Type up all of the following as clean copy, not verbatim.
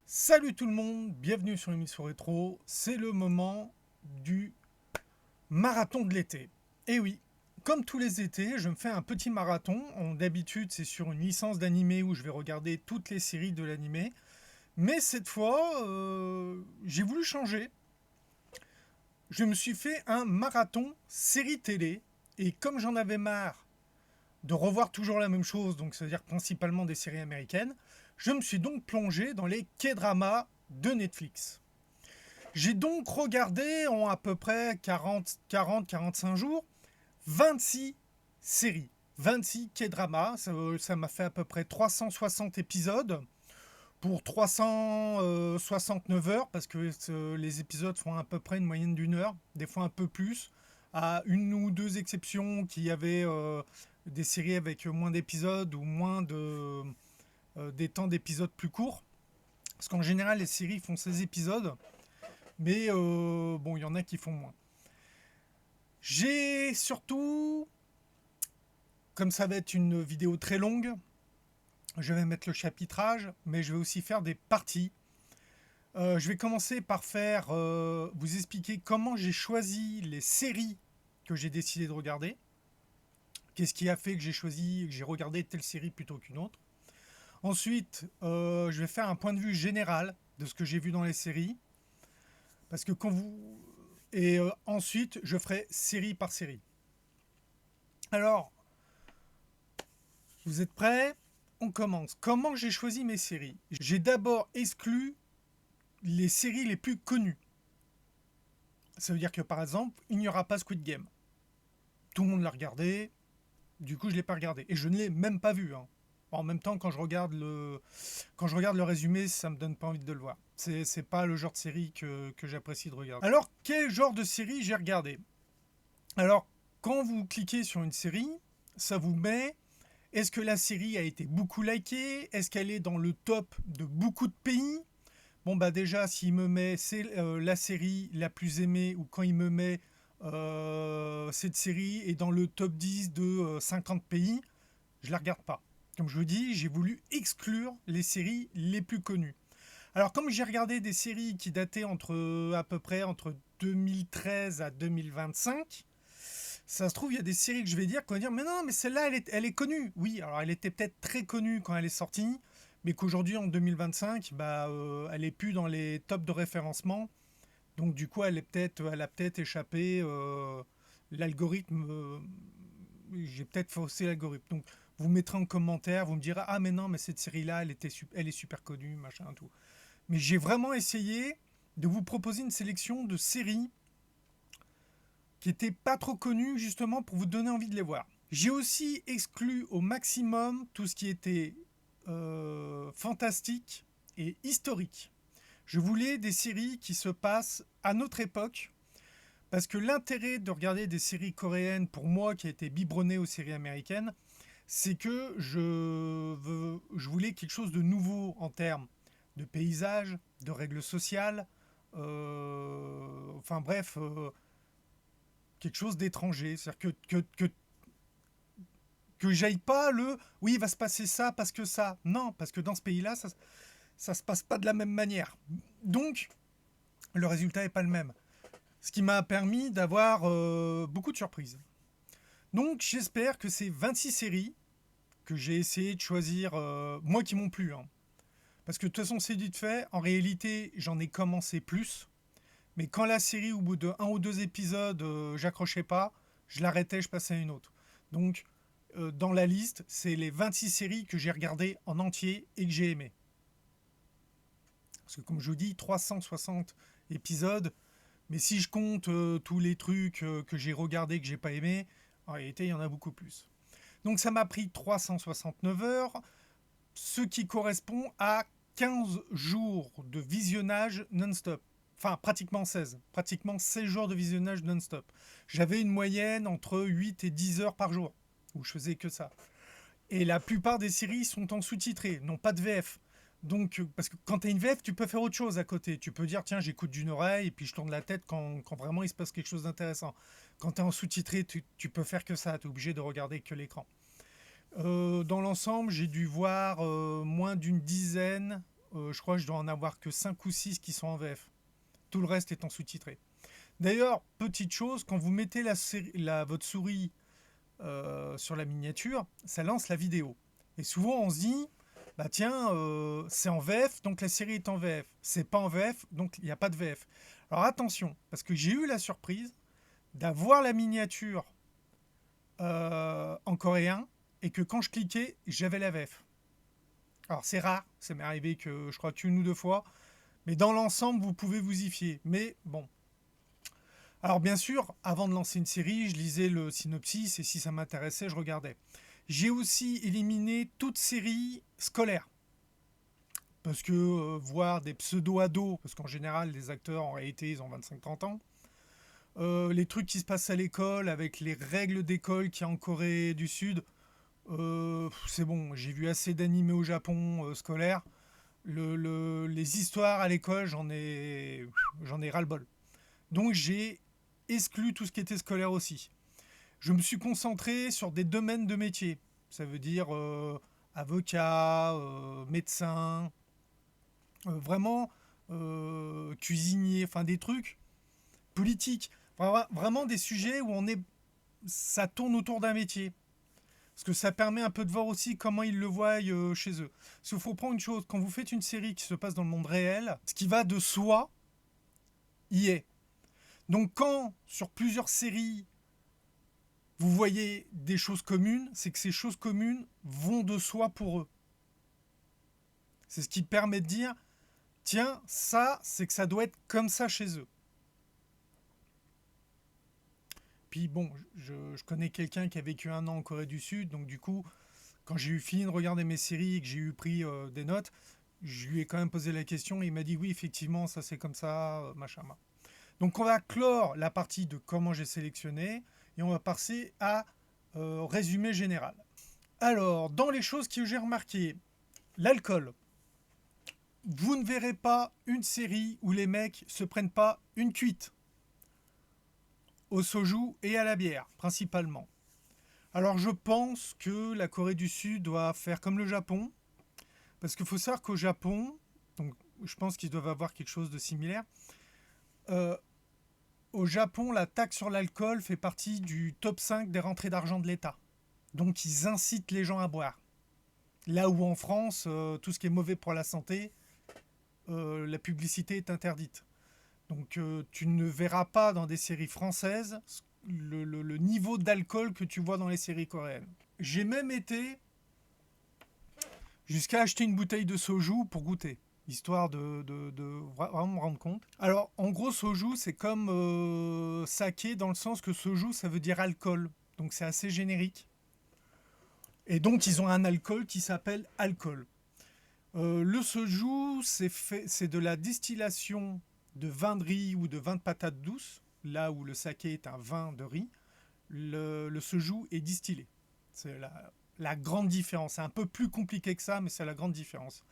Salut tout le monde, bienvenue sur l'émission Rétro. C'est le moment du marathon de l'été. Et oui, comme tous les étés, je me fais un petit marathon. D'habitude, c'est sur une licence d'animé où je vais regarder toutes les séries de l'animé. Mais cette fois, j'ai voulu changer. Je me suis fait un marathon série télé. Et comme j'en avais marre de revoir toujours la même chose, donc c'est-à-dire principalement des séries américaines, je me suis donc plongé dans les K-dramas de Netflix. J'ai donc regardé en à peu près 40-45 jours 26 séries, 26 K-dramas. Ça m'a fait à peu près 360 épisodes pour 369 heures parce que les épisodes font à peu près une moyenne d'une heure, des fois un peu plus, à une ou deux exceptions qui avaient des séries avec moins d'épisodes ou moins des temps d'épisodes plus courts. Parce qu'en général, les séries font 16 épisodes, mais bon, il y en a qui font moins. J'ai surtout, comme ça va être une vidéo très longue, je vais mettre le chapitrage, mais je vais aussi faire des parties. Je vais commencer par vous expliquer comment j'ai choisi les séries que j'ai décidé de regarder. Qu'est-ce qui a fait que j'ai regardé telle série plutôt qu'une autre. Ensuite, je vais faire un point de vue général de ce que j'ai vu dans les séries. Parce que quand vous. Et ensuite, je ferai série par série. Alors, vous êtes prêts? On commence. Comment j'ai choisi mes séries? J'ai d'abord exclu les séries les plus connues. Ça veut dire que par exemple, il n'y aura pas Squid Game. Tout le monde l'a regardé, du coup je ne l'ai pas regardé. Et je ne l'ai même pas vu. Hein. En même temps, quand je regarde le résumé, ça me donne pas envie de le voir. C'est pas le genre de série que j'apprécie de regarder. Alors, quel genre de série j'ai regardé? Alors, quand vous cliquez sur une série, ça vous met. Est-ce que la série a été beaucoup likée? Est-ce qu'elle est dans le top de beaucoup de pays? Bon bah déjà, s'il me met c'est la série la plus aimée ou quand il me met cette série est dans le top 10 de 50 pays, je la regarde pas. Comme je vous dis, j'ai voulu exclure les séries les plus connues. Alors comme j'ai regardé des séries qui dataient à peu près entre 2013 à 2025, ça se trouve, il y a des séries que je vais dire qu'on va dire mais non, mais celle-là, elle est connue. Oui, alors elle était peut-être très connue quand elle est sortie, mais qu'aujourd'hui, en 2025, bah, elle est plus dans les tops de référencement. Donc du coup, elle a peut-être échappé. L'algorithme, j'ai peut-être faussé l'algorithme. Donc vous mettrez en commentaire, vous me direz ah mais non, mais cette série-là, elle est super connue, machin tout. Mais j'ai vraiment essayé de vous proposer une sélection de séries qui n'étaient pas trop connus justement pour vous donner envie de les voir. J'ai aussi exclu au maximum tout ce qui était fantastique et historique. Je voulais des séries qui se passent à notre époque, parce que l'intérêt de regarder des séries coréennes, pour moi qui a été biberonné aux séries américaines, c'est que je voulais quelque chose de nouveau en termes de paysage, de règles sociales, enfin bref, quelque chose d'étranger. C'est-à-dire que j'aille pas oui, il va se passer ça parce que ça. Non, parce que dans ce pays-là, ça se passe pas de la même manière. Donc, le résultat est pas le même. Ce qui m'a permis d'avoir beaucoup de surprises. Donc, j'espère que ces 26 séries que j'ai essayé de choisir, moi qui m'ont plu, hein. Parce que de toute façon, c'est dit de fait. En réalité, j'en ai commencé plus. Mais quand la série, au bout de un ou deux épisodes, j'accrochais pas, je l'arrêtais, je passais à une autre. Donc, dans la liste, c'est les 26 séries que j'ai regardées en entier et que j'ai aimées. Parce que comme je vous dis, 360 épisodes, mais si je compte tous les trucs que j'ai regardés, que j'ai pas aimés, en réalité, il y en a beaucoup plus. Donc ça m'a pris 369 heures, ce qui correspond à 15 jours de visionnage non-stop. Enfin, pratiquement 16 jours de visionnage non-stop. J'avais une moyenne entre 8 et 10 heures par jour, où je faisais que ça. Et la plupart des séries sont en sous-titré, non pas de VF. Donc, parce que quand tu as une VF, tu peux faire autre chose à côté. Tu peux dire, tiens, j'écoute d'une oreille et puis je tourne la tête quand vraiment il se passe quelque chose d'intéressant. Quand tu es en sous-titré, tu peux faire que ça. Tu es obligé de regarder que l'écran. Dans l'ensemble, j'ai dû voir moins d'une dizaine, je crois que je dois en avoir que 5 ou 6 qui sont en VF. Tout le reste étant sous-titré. D'ailleurs, petite chose, quand vous mettez votre souris sur la miniature, ça lance la vidéo. Et souvent, on se dit, bah tiens, c'est en VF, donc la série est en VF. C'est pas en VF, donc il n'y a pas de VF. Alors attention, parce que j'ai eu la surprise d'avoir la miniature en coréen et que quand je cliquais, j'avais la VF. Alors c'est rare, ça m'est arrivé que je crois qu'une ou deux fois, mais dans l'ensemble, vous pouvez vous y fier. Mais bon. Alors bien sûr, avant de lancer une série, je lisais le synopsis et si ça m'intéressait, je regardais. J'ai aussi éliminé toute série scolaire. Parce que voir des pseudo-ados, parce qu'en général, les acteurs, en réalité, ils ont 25-30 ans, les trucs qui se passent à l'école, avec les règles d'école qu'il y a en Corée du Sud, c'est bon, j'ai vu assez d'animés au Japon scolaires. Les histoires à l'école, j'en ai ras-le-bol. Donc j'ai exclu tout ce qui était scolaire aussi. Je me suis concentré sur des domaines de métier. Ça veut dire avocat, médecin, vraiment cuisinier, enfin des trucs politiques. Vraiment des sujets où ça tourne autour d'un métier. Parce que ça permet un peu de voir aussi comment ils le voient chez eux. Parce qu'il faut prendre une chose, quand vous faites une série qui se passe dans le monde réel, ce qui va de soi, y est. Donc quand, sur plusieurs séries, vous voyez des choses communes, c'est que ces choses communes vont de soi pour eux. C'est ce qui permet de dire, tiens, ça, c'est que ça doit être comme ça chez eux. Puis bon, je connais quelqu'un qui a vécu 1 an en Corée du Sud, donc du coup, quand j'ai eu fini de regarder mes séries et que j'ai eu pris des notes, je lui ai quand même posé la question et il m'a dit oui, effectivement, ça c'est comme ça, machin. Donc on va clore la partie de comment j'ai sélectionné et on va passer à résumé général. Alors, dans les choses que j'ai remarquées, l'alcool. Vous ne verrez pas une série où les mecs se prennent pas une cuite au soju et à la bière, principalement. Alors je pense que la Corée du Sud doit faire comme le Japon, parce qu'il faut savoir qu'au Japon, donc je pense qu'ils doivent avoir quelque chose de similaire, au Japon, la taxe sur l'alcool fait partie du top 5 des rentrées d'argent de l'État. Donc ils incitent les gens à boire. Là où en France, tout ce qui est mauvais pour la santé, la publicité est interdite. Donc tu ne verras pas dans des séries françaises le niveau d'alcool que tu vois dans les séries coréennes. J'ai même été jusqu'à acheter une bouteille de soju pour goûter, histoire de vraiment me rendre compte. Alors en gros, soju, c'est comme saké dans le sens que soju, ça veut dire alcool. Donc c'est assez générique. Et donc ils ont un alcool qui s'appelle alcool. Le soju, c'est de la distillation de vin de riz ou de vin de patate douce, là où le saké est un vin de riz, le soju est distillé. C'est la grande différence. C'est un peu plus compliqué que ça, mais c'est la grande différence.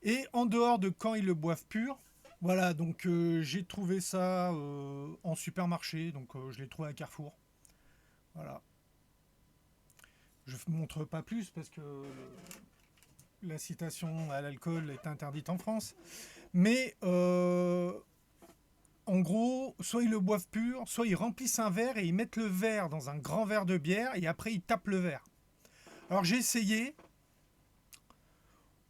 Et en dehors de quand ils le boivent pur, voilà, donc j'ai trouvé ça en supermarché, donc je l'ai trouvé à Carrefour. Voilà. Je ne montre pas plus parce que l'incitation à l'alcool est interdite en France. Mais en gros, soit ils le boivent pur, soit ils remplissent un verre et ils mettent le verre dans un grand verre de bière et après ils tapent le verre. Alors j'ai essayé.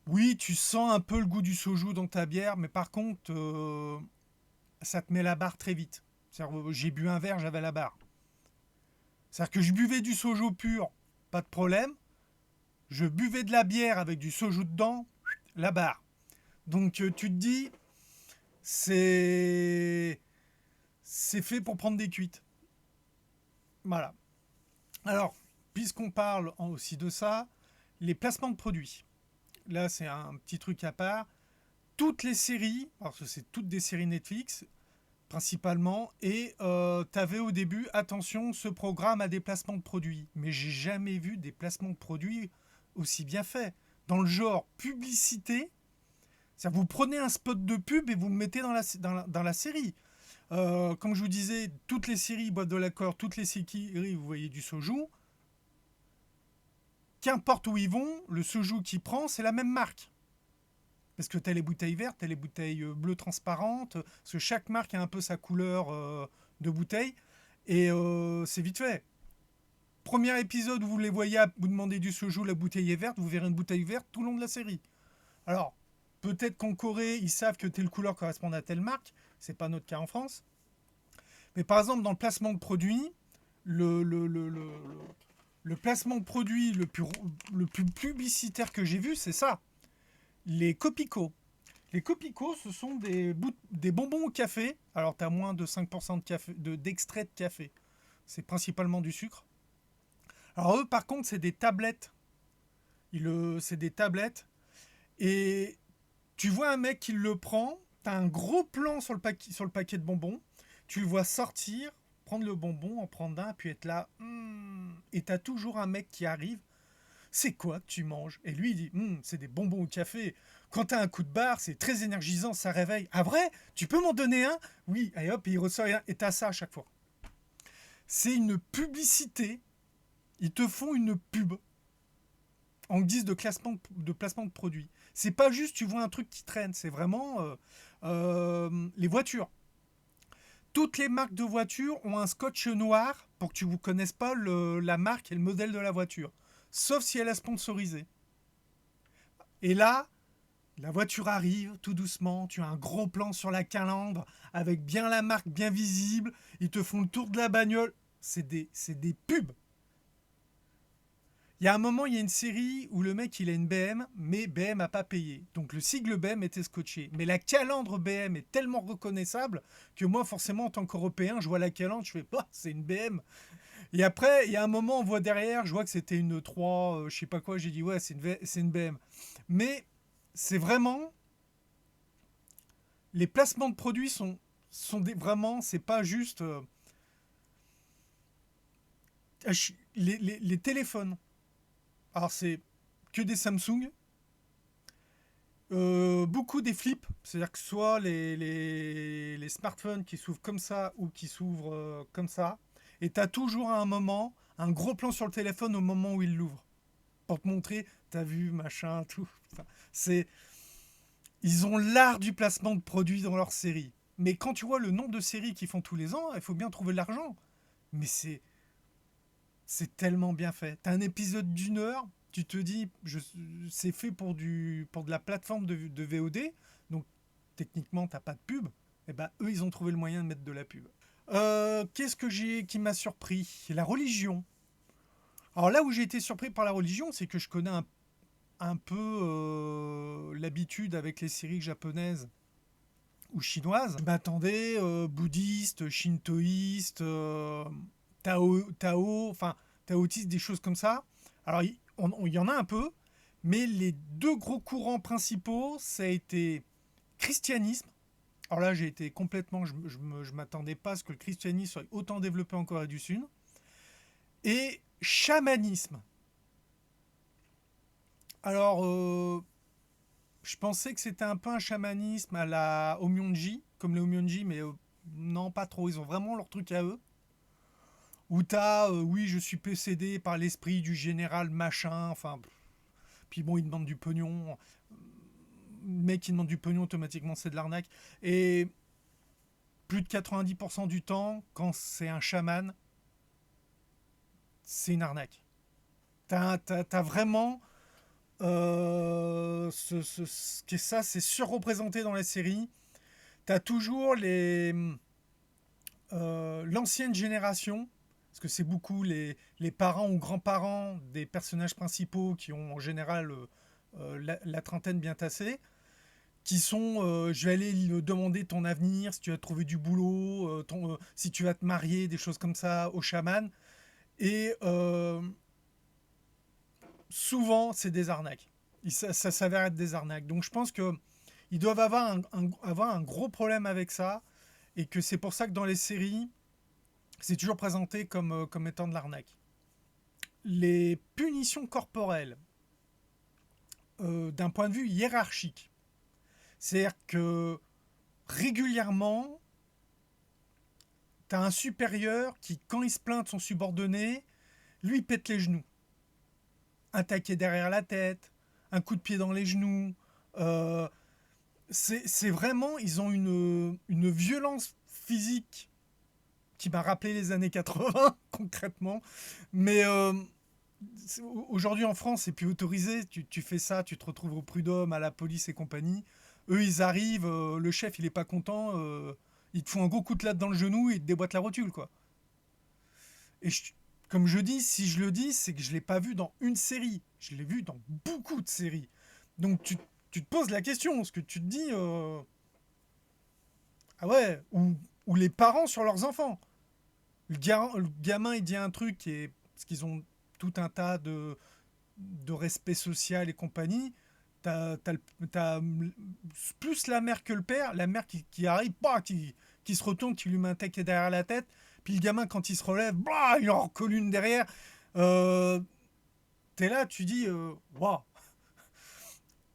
Oui, tu sens un peu le goût du soju dans ta bière, mais par contre, ça te met la barre très vite. J'ai bu un verre, j'avais la barre. C'est-à-dire que je buvais du soju pur, pas de problème. Je buvais de la bière avec du soju dedans, la barre. Donc tu te dis, c'est fait pour prendre des cuites. Voilà. Alors, puisqu'on parle aussi de ça, les placements de produits. Là, c'est un petit truc à part. Toutes les séries, parce que c'est toutes des séries Netflix, principalement, et tu avais au début, attention, ce programme a des placements de produits. Mais j'ai jamais vu des placements de produits aussi bien faits. Dans le genre publicité, c'est-à-dire vous prenez un spot de pub et vous le mettez dans la série. Comme je vous disais, toutes les séries boivent de l'accord, toutes les séries, vous voyez du soju. Qu'importe où ils vont, le soju qu'ils prennent, c'est la même marque. Parce que tu as les bouteilles vertes, tu as les bouteilles bleues transparentes, parce que chaque marque a un peu sa couleur de bouteille, et c'est vite fait. Premier épisode où vous les voyez, vous demandez du soju, la bouteille est verte, vous verrez une bouteille verte tout le long de la série. Alors, peut-être qu'en Corée, ils savent que telle couleur correspond à telle marque, c'est pas notre cas en France. Mais par exemple, dans le placement de produits, le, le, le, le, le placement de produit le plus publicitaire que j'ai vu, c'est ça. Les Copico. Les Copico, ce sont des bonbons au café. Alors, tu as moins de 5% d'extrait de café. C'est principalement du sucre. Alors, eux, par contre, c'est des tablettes. C'est des tablettes. Et tu vois un mec qui le prend. Tu as un gros plan sur le paquet de bonbons. Tu le vois sortir, prendre le bonbon, en prendre un, puis être là. Et tu as toujours un mec qui arrive. C'est quoi que tu manges? Et lui, il dit, c'est des bonbons au café. Quand t'as un coup de barre, c'est très énergisant, ça réveille. Ah vrai? Tu peux m'en donner un? Oui, et hop, et il ressort un. Et t'as ça à chaque fois. C'est une publicité. Ils te font une pub en guise de placement de produit. C'est pas juste tu vois un truc qui traîne, c'est vraiment les voitures. Toutes les marques de voitures ont un scotch noir pour que tu ne connaisses pas la marque et le modèle de la voiture. Sauf si elle est sponsorisée. Et là, la voiture arrive tout doucement, tu as un gros plan sur la calandre, avec bien la marque bien visible, ils te font le tour de la bagnole. C'est des pubs. Il y a un moment, il y a une série où le mec il a une BM, mais BM n'a pas payé. Donc le sigle BM était scotché. Mais la calandre BM est tellement reconnaissable que moi, forcément, en tant qu'Européen, je vois la calandre, je fais bah, c'est une BM. Et après, il y a un moment, on voit derrière, je vois que c'était une 3, je sais pas quoi, j'ai dit ouais, c'est une BM. Mais c'est vraiment. Les placements de produits vraiment, c'est pas juste. Les téléphones. Alors c'est que des Samsung. Beaucoup des flips, c'est-à-dire que soit les smartphones qui s'ouvrent comme ça ou qui s'ouvrent comme ça, et tu as toujours à un moment un gros plan sur le téléphone au moment où il l'ouvre, pour te montrer, t'as vu, machin, tout. Enfin, ils ont l'art du placement de produits dans leur série. Mais quand tu vois le nombre de séries qu'ils font tous les ans, il faut bien trouver de l'argent. Mais c'est tellement bien fait. T'as un épisode d'une heure, tu te dis, c'est fait pour de la plateforme de VOD, donc techniquement, t'as pas de pub. Et ben, eux, ils ont trouvé le moyen de mettre de la pub. Qu'est-ce qui m'a surpris? La religion. Alors là où j'ai été surpris par la religion, c'est que je connais un peu l'habitude avec les séries japonaises ou chinoises. Je m'attendais bouddhiste, shintoïste, enfin taoïste, des choses comme ça. Alors il y en a un peu, mais les deux gros courants principaux, ça a été christianisme. Alors là, j'ai été complètement, je m'attendais pas à ce que le christianisme soit autant développé en Corée du Sud. Et chamanisme. Alors, je pensais que c'était un peu un chamanisme à la Omyonji, comme les Omyonji, mais non, pas trop. Ils ont vraiment leur truc à eux. Où t'as, oui, je suis possédé par l'esprit du général machin, enfin. Puis bon, ils demandent du pognon. Le mec qui demande du pognon, automatiquement, c'est de l'arnaque. Et plus de 90% du temps, quand c'est un chaman, c'est une arnaque. T'as vraiment. Ça, c'est surreprésenté dans la série. T'as toujours l'ancienne génération, parce que c'est beaucoup les parents ou grands-parents des personnages principaux qui ont en général la trentaine bien tassée, qui sont je vais aller lui demander ton avenir, si tu vas trouver du boulot, si tu vas te marier, des choses comme ça, au chaman. Et souvent, c'est des arnaques. Ça s'avère être des arnaques. Donc je pense qu'ils doivent avoir un gros problème avec ça, et que c'est pour ça que dans les séries, c'est toujours présenté comme étant de l'arnaque. Les punitions corporelles, d'un point de vue hiérarchique, c'est-à-dire que régulièrement, tu as un supérieur qui, quand il se plaint de son subordonné, lui, il pète les genoux. Un taquet derrière la tête, un coup de pied dans les genoux, c'est vraiment, ils ont une violence physique qui m'a rappelé les années 80, concrètement. Mais aujourd'hui en France, c'est plus autorisé. Tu fais ça, tu te retrouves au prud'homme, à la police et compagnie. Eux, ils arrivent, le chef, il est pas content. Il te fout un gros coup de latte dans le genou et il te déboîte la rotule, quoi. Et comme je dis, si je le dis, c'est que je l'ai pas vu dans une série. Je l'ai vu dans beaucoup de séries. Donc tu te poses la question, parce que tu te dis, ah ouais, ou les parents sur leurs enfants. Le gamin, il dit un truc parce qu'ils ont tout un tas de respect social et compagnie. T'as plus la mère que le père. La mère qui arrive, bah, qui se retourne, qui lui met un taquet derrière la tête. Puis le gamin, quand il se relève, bah, il en recolle une derrière. Euh, T'es là, tu dis, waouh.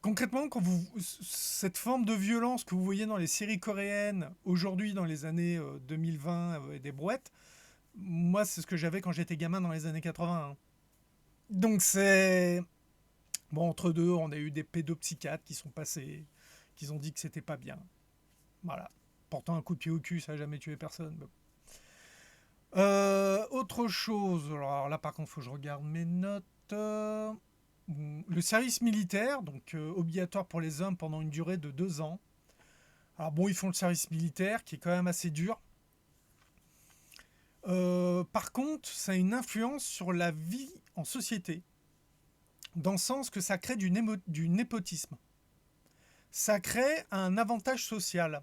Concrètement, cette forme de violence que vous voyez dans les séries coréennes, aujourd'hui, dans les années 2020, et des brouettes, moi, c'est ce que j'avais quand j'étais gamin dans les années 80, hein. Donc c'est... Bon, entre deux, on a eu des pédopsychiatres qui sont passés, qui ont dit que c'était pas bien. Voilà. Pourtant, un coup de pied au cul, ça n'a jamais tué personne. Bon. Autre chose, alors là par contre, il faut que je regarde mes notes. Le service militaire, donc obligatoire pour les hommes pendant une durée de 2 ans. Alors bon, ils font le service militaire qui est quand même assez dur. Par contre, ça a une influence sur la vie en société, dans le sens que ça crée du népotisme. Ça crée un avantage social.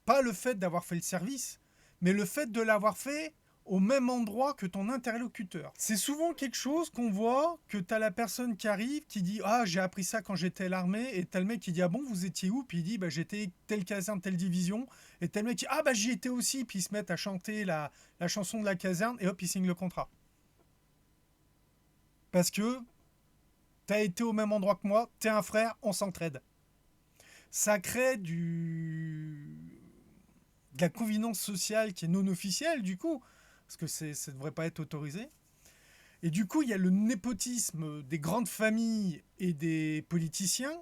Pas le fait d'avoir fait le service, mais le fait de l'avoir fait au même endroit que ton interlocuteur. C'est souvent quelque chose qu'on voit, que t'as la personne qui arrive, qui dit «Ah, j'ai appris ça quand j'étais à l'armée», et t'as le mec qui dit «Ah bon, vous étiez où?» Puis il dit «Bah j'étais telle caserne, telle division», et t'as le mec qui dit «Ah bah j'y étais aussi», puis ils se mettent à chanter la chanson de la caserne, et hop, ils signent le contrat. Parce que t'as été au même endroit que moi, t'es un frère, on s'entraide. Ça crée de la convenance sociale qui est non officielle, du coup, parce que ça ne devrait pas être autorisé. Et du coup, il y a le népotisme des grandes familles et des politiciens,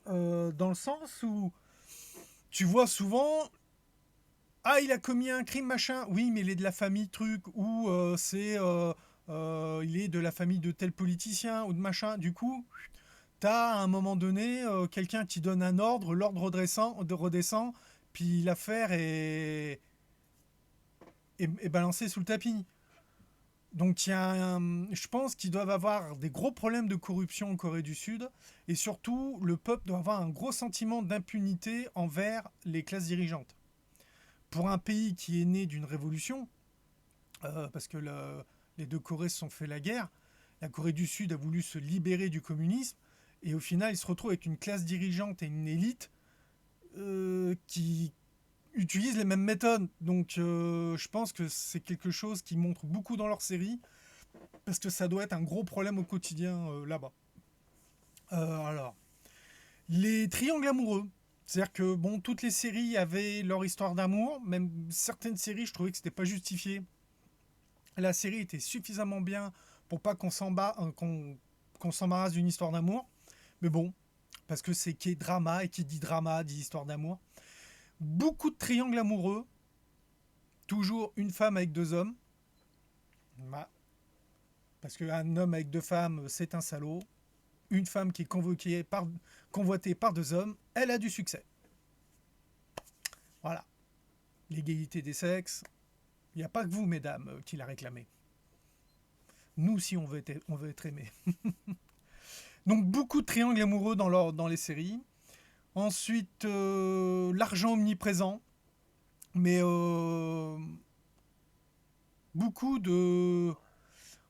dans le sens où tu vois souvent, ah, il a commis un crime, machin, oui, mais il est de la famille truc, ou il est de la famille de tel politicien, ou de machin. Du coup, t'as à un moment donné quelqu'un qui donne un ordre, l'ordre redescend, puis l'affaire est balancée sous le tapis. Donc je pense qu'ils doivent avoir des gros problèmes de corruption en Corée du Sud, et surtout le peuple doit avoir un gros sentiment d'impunité envers les classes dirigeantes. Pour un pays qui est né d'une révolution, parce que les deux Corées se sont fait la guerre, la Corée du Sud a voulu se libérer du communisme, et au final il se retrouve avec une classe dirigeante et une élite qui utilisent les mêmes méthodes. Donc je pense que c'est quelque chose qui montre beaucoup dans leur série, parce que ça doit être un gros problème au quotidien là-bas. Alors, les triangles amoureux. C'est-à-dire que bon, toutes les séries avaient leur histoire d'amour, même certaines séries, je trouvais que c'était pas justifié. La série était suffisamment bien pour pas qu'on s'embarrasse d'une histoire d'amour. Mais bon, parce que c'est qui est drama, et qui dit drama dit histoire d'amour. Beaucoup de triangles amoureux, toujours une femme avec deux hommes. Bah, parce qu'un homme avec deux femmes, c'est un salaud. Une femme qui est convoitée par deux hommes, elle a du succès. Voilà. L'égalité des sexes, il n'y a pas que vous, mesdames, qui la réclamez. Nous aussi, on veut être aimés. Donc, beaucoup de triangles amoureux dans les séries. Ensuite, l'argent omniprésent. Mais beaucoup de...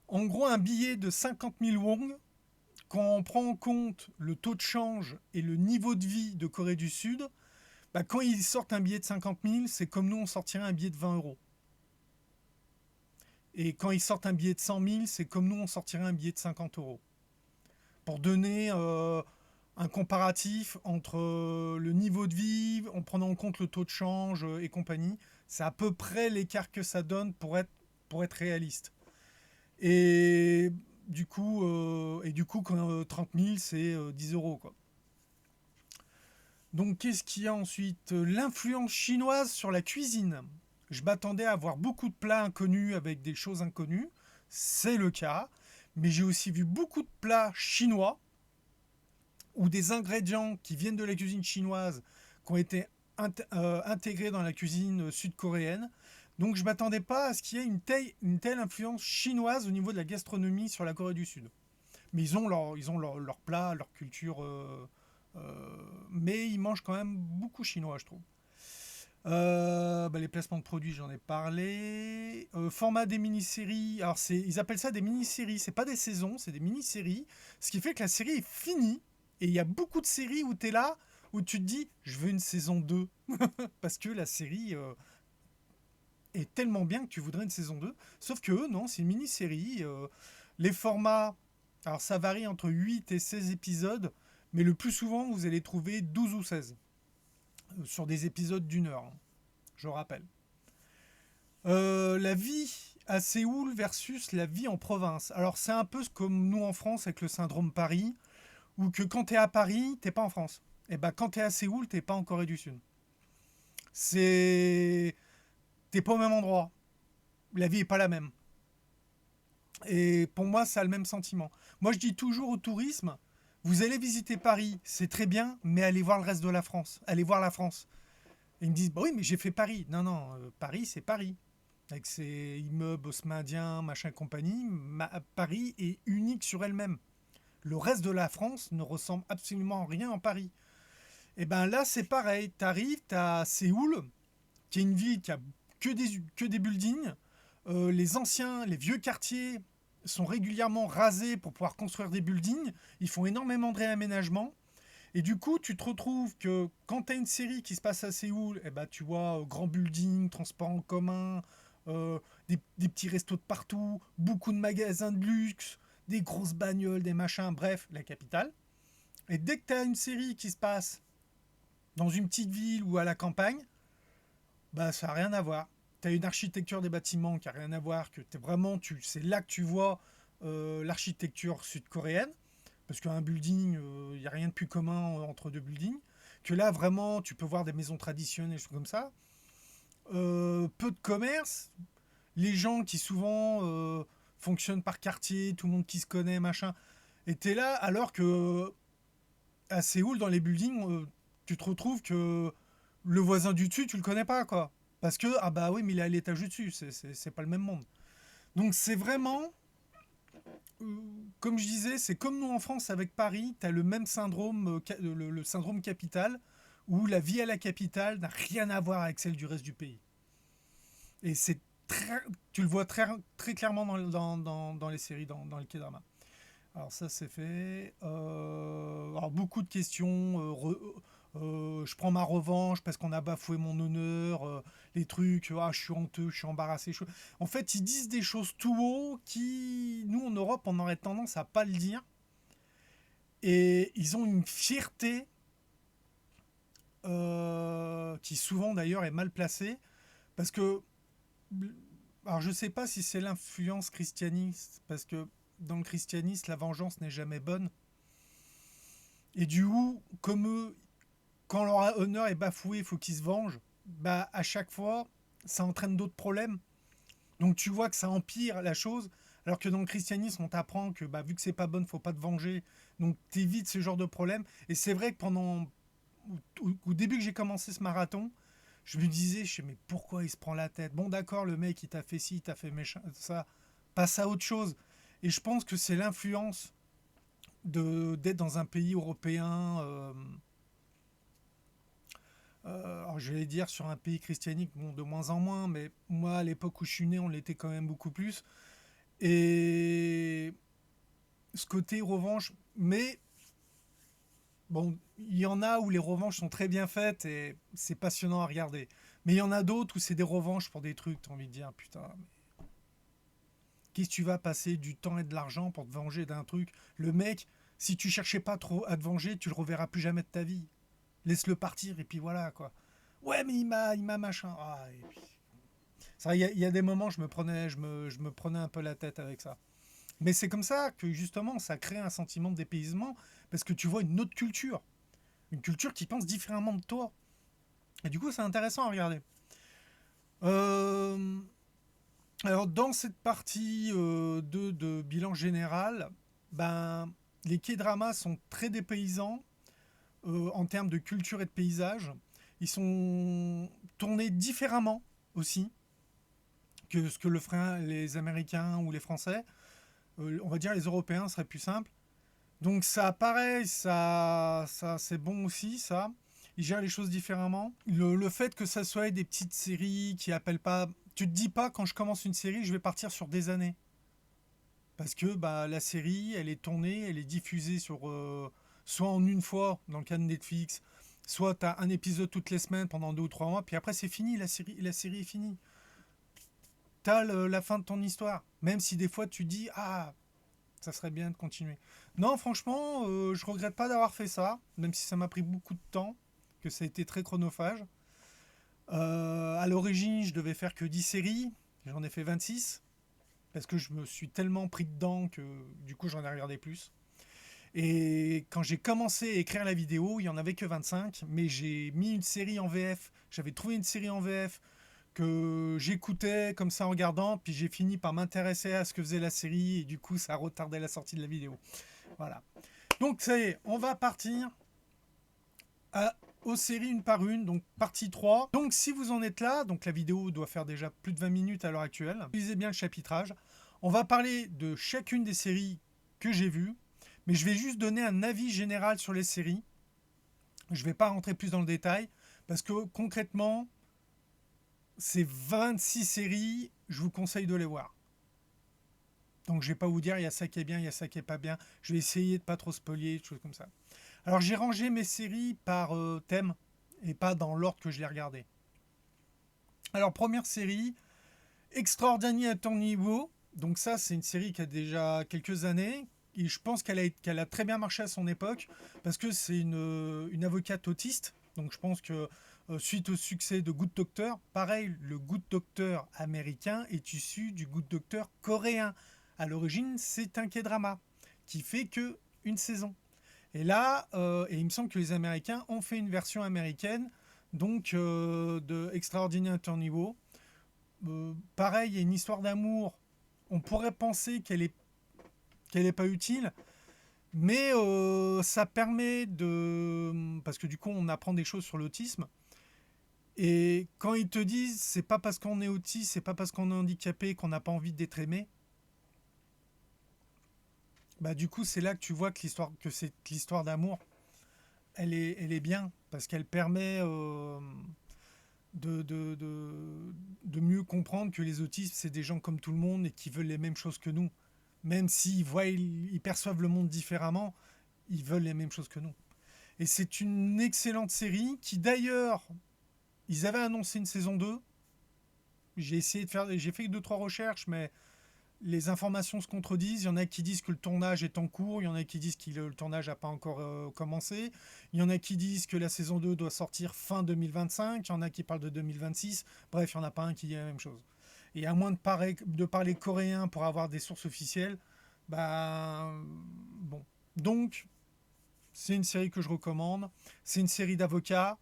En gros, un billet de 50 000 won, quand on prend en compte le taux de change et le niveau de vie de Corée du Sud, bah, quand ils sortent un billet de 50 000, c'est comme nous, on sortirait un billet de 20 euros. Et quand ils sortent un billet de 100 000, c'est comme nous, on sortirait un billet de 50 euros. Pour donner un comparatif entre le niveau de vie, en prenant en compte le taux de change et compagnie, c'est à peu près l'écart que ça donne pour être réaliste. Et du coup quand 30 000, c'est 10 euros, quoi. Donc, qu'est-ce qu'il y a ensuite? L'influence chinoise sur la cuisine. Je m'attendais à voir beaucoup de plats inconnus avec des choses inconnues. C'est le cas. Mais j'ai aussi vu beaucoup de plats chinois ou des ingrédients qui viennent de la cuisine chinoise qui ont été intégrés dans la cuisine sud-coréenne. Donc je ne m'attendais pas à ce qu'il y ait une telle influence chinoise au niveau de la gastronomie sur la Corée du Sud. Mais ils ont leur plat, leur culture, mais ils mangent quand même beaucoup chinois, je trouve. Les placements de produits, j'en ai parlé. Format des mini-séries, alors ils appellent ça des mini-séries, c'est pas des saisons, c'est des mini-séries. Ce qui fait que la série est finie. Et il y a beaucoup de séries où tu es là, où tu te dis, je veux une saison 2. Parce que la série est tellement bien que tu voudrais une saison 2. Sauf que eux, non, c'est une mini-série. Les formats, alors ça varie entre 8 et 16 épisodes, mais le plus souvent, vous allez trouver 12 ou 16 sur des épisodes d'1 heure, hein, je rappelle. La vie à Séoul versus la vie en province. Alors c'est un peu comme nous en France avec le syndrome Paris, où que quand t'es à Paris, t'es pas en France. Et ben quand t'es à Séoul, t'es pas en Corée du Sud. C'est... T'es pas au même endroit. La vie est pas la même. Et pour moi, ça a le même sentiment. Moi, je dis toujours au tourisme, vous allez visiter Paris, c'est très bien, mais allez voir le reste de la France. Allez voir la France. Et ils me disent, bah oui, mais j'ai fait Paris. Non, non, Paris, c'est Paris. Avec ses immeubles haussmanniens, machin compagnie, Paris est unique sur elle-même. Le reste de la France ne ressemble absolument à rien en Paris. Et ben là, c'est pareil. T'arrives, t'as Séoul, qui est une ville qui a que des buildings. Les vieux quartiers sont régulièrement rasés pour pouvoir construire des buildings. Ils font énormément de réaménagement. Et du coup, tu te retrouves que quand tu as une série qui se passe à Séoul, eh ben, tu vois grand building, transport en commun, des petits restos de partout, beaucoup de magasins de luxe, des grosses bagnoles, des machins, bref, la capitale. Et dès que tu as une série qui se passe dans une petite ville ou à la campagne, bah ça n'a rien à voir. Tu as une architecture des bâtiments qui n'a rien à voir, que c'est là que tu vois l'architecture sud-coréenne, parce qu'un building, il n'y a rien de plus commun entre deux buildings, que là vraiment tu peux voir des maisons traditionnelles, des choses comme ça. Peu de commerce, les gens qui souvent fonctionnent par quartier, tout le monde qui se connaît, machin, étaient là, alors que à Séoul, dans les buildings, tu te retrouves que le voisin du dessus, tu le connais pas, quoi. Parce que, ah bah oui, mais il est à l'étage du dessus, c'est pas le même monde. Donc c'est vraiment, comme je disais, c'est comme nous en France avec Paris, tu as le même syndrome, le syndrome capitale, où la vie à la capitale n'a rien à voir avec celle du reste du pays. Et tu le vois très clairement dans les séries, dans le K-drama. Alors ça c'est fait. Alors beaucoup de questions. Je prends ma revanche parce qu'on a bafoué mon honneur. Les trucs. Ah, je suis honteux, je suis embarrassé. En fait, ils disent des choses tout haut qui, nous en Europe, on aurait tendance à pas le dire. Et ils ont une fierté qui souvent d'ailleurs est mal placée parce que, alors je sais pas si c'est l'influence christianiste parce que dans le christianisme, la vengeance n'est jamais bonne. Et du coup, comme eux, quand leur honneur est bafoué, il faut qu'ils se vengent. Bah, à chaque fois, ça entraîne d'autres problèmes. Donc tu vois que ça empire la chose. Alors que dans le christianisme, on t'apprend que bah, vu que c'est pas bon, faut pas te venger. Donc t'évites ce genre de problème. Et c'est vrai que au début que j'ai commencé ce marathon, je me disais, mais pourquoi il se prend la tête? Bon d'accord, le mec il t'a fait ci, il t'a fait méchant, ça. Passe à autre chose. Et je pense que c'est l'influence d'être dans un pays européen. Alors je vais dire sur un pays christianique, bon, de moins en moins, mais moi à l'époque où je suis né, on l'était quand même beaucoup plus. Et ce côté revanche, mais bon, il y en a où les revanches sont très bien faites et c'est passionnant à regarder. Mais il y en a d'autres où c'est des revanches pour des trucs, t'as envie de dire, putain, mais qu'est-ce que tu vas passer du temps et de l'argent pour te venger d'un truc? Le mec, si tu cherchais pas trop à te venger, tu le reverras plus jamais de ta vie. Laisse-le partir et puis voilà quoi. Ouais, mais il m'a machin. Ah, et puis... Il y a des moments, je me prenais un peu la tête avec ça. Mais c'est comme ça que justement, ça crée un sentiment de dépaysement parce que tu vois une autre culture. Une culture qui pense différemment de toi. Et du coup, c'est intéressant à regarder. Euh, alors, dans cette partie de bilan général, ben, les K-dramas sont très dépaysants en termes de culture et de paysage. Ils sont tournés différemment aussi que ce que le feraient les Américains ou les Français. On va dire les Européens serait plus simple. Donc ça, pareil, ça c'est bon aussi, ça. Ils gèrent les choses différemment. Le fait que ça soit des petites séries qui appellent pas... Tu te dis pas, quand je commence une série, je vais partir sur des années. Parce que bah, la série, elle est tournée, elle est diffusée sur... soit en une fois, dans le cas de Netflix, soit tu as un épisode toutes les semaines pendant 2 ou 3 mois, puis après c'est fini, la série est finie. Tu as la fin de ton histoire. Même si des fois tu dis, ah, ça serait bien de continuer. Non, franchement, je regrette pas d'avoir fait ça, même si ça m'a pris beaucoup de temps, que ça a été très chronophage. À l'origine, je devais faire que 10 séries, j'en ai fait 26, parce que je me suis tellement pris dedans que du coup j'en ai regardé plus. Et quand j'ai commencé à écrire la vidéo, il n'y en avait que 25, mais j'ai mis une série en VF, j'avais trouvé une série en VF que j'écoutais comme ça en regardant, puis j'ai fini par m'intéresser à ce que faisait la série, et du coup ça a retardé la sortie de la vidéo. Voilà. Donc ça y est, on va partir aux séries une par une, donc partie 3. Donc si vous en êtes là, donc la vidéo doit faire déjà plus de 20 minutes à l'heure actuelle, lisez bien le chapitrage. On va parler de chacune des séries que j'ai vues, mais je vais juste donner un avis général sur les séries. Je ne vais pas rentrer plus dans le détail, parce que concrètement, ces 26 séries, je vous conseille de les voir. Donc je ne vais pas vous dire il y a ça qui est bien, il y a ça qui est pas bien. Je vais essayer de pas trop spoiler, des choses comme ça. Alors j'ai rangé mes séries par thème et pas dans l'ordre que je les regardais. Alors première série, Extraordinary Attorney Woo. Donc ça c'est une série qui a déjà quelques années. Et je pense qu'elle a très bien marché à son époque parce que c'est une avocate autiste. Donc je pense que suite au succès de Good Doctor, pareil, le Good Doctor américain est issu du Good Doctor coréen. À l'origine, c'est un K-drama qui fait que une saison. Et là, et il me semble que les Américains ont fait une version américaine, donc de Extraordinary Attorney Woo. Pareil, il y a une histoire d'amour. On pourrait penser qu'elle est pas utile, mais ça permet de... Parce que du coup, on apprend des choses sur l'autisme. Et quand ils te disent, c'est pas parce qu'on est autiste, c'est pas parce qu'on est handicapé qu'on n'a pas envie d'être aimé, bah du coup, c'est là que tu vois que c'est l'histoire d'amour, elle est bien, parce qu'elle permet de mieux comprendre que les autistes, c'est des gens comme tout le monde et qui veulent les mêmes choses que nous. Même s'ils voient, ils perçoivent le monde différemment, ils veulent les mêmes choses que nous. Et c'est une excellente série qui d'ailleurs, ils avaient annoncé une saison 2. J'ai fait 2 3 recherches, mais les informations se contredisent. Il y en a qui disent que le tournage est en cours, il y en a qui disent que le tournage n'a pas encore commencé, il y en a qui disent que la saison 2 doit sortir fin 2025, il y en a qui parlent de 2026. Bref, il n'y en a pas un qui dit la même chose. Et à moins de parler coréen pour avoir des sources officielles, bah bon. Donc, c'est une série que je recommande. C'est une série d'avocats.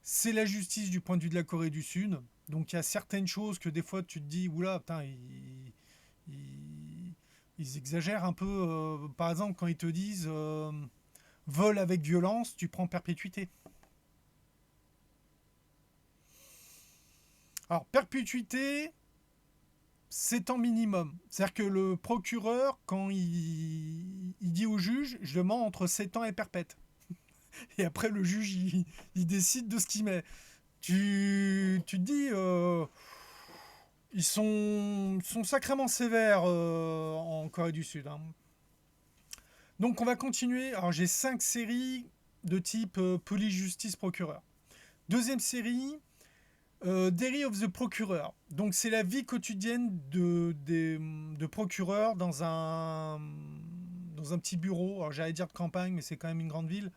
C'est la justice du point de vue de la Corée du Sud. Donc il y a certaines choses que des fois tu te dis, oula, putain, ils- ils exagèrent un peu. Par exemple, quand ils te disent vol avec violence, tu prends perpétuité. Alors, perpétuité, c'est en minimum. C'est-à-dire que le procureur, quand il dit au juge, je demande entre 7 ans et perpète. Et après, le juge, il décide de ce qu'il met. Tu te dis, ils sont sacrément sévères en Corée du Sud, hein. Donc on va continuer. Alors j'ai 5 séries de type police, justice, procureur. Deuxième série, Diary of the Procureur. Donc c'est la vie quotidienne de procureurs dans un petit bureau. Alors j'allais dire de campagne, mais c'est quand même une grande ville.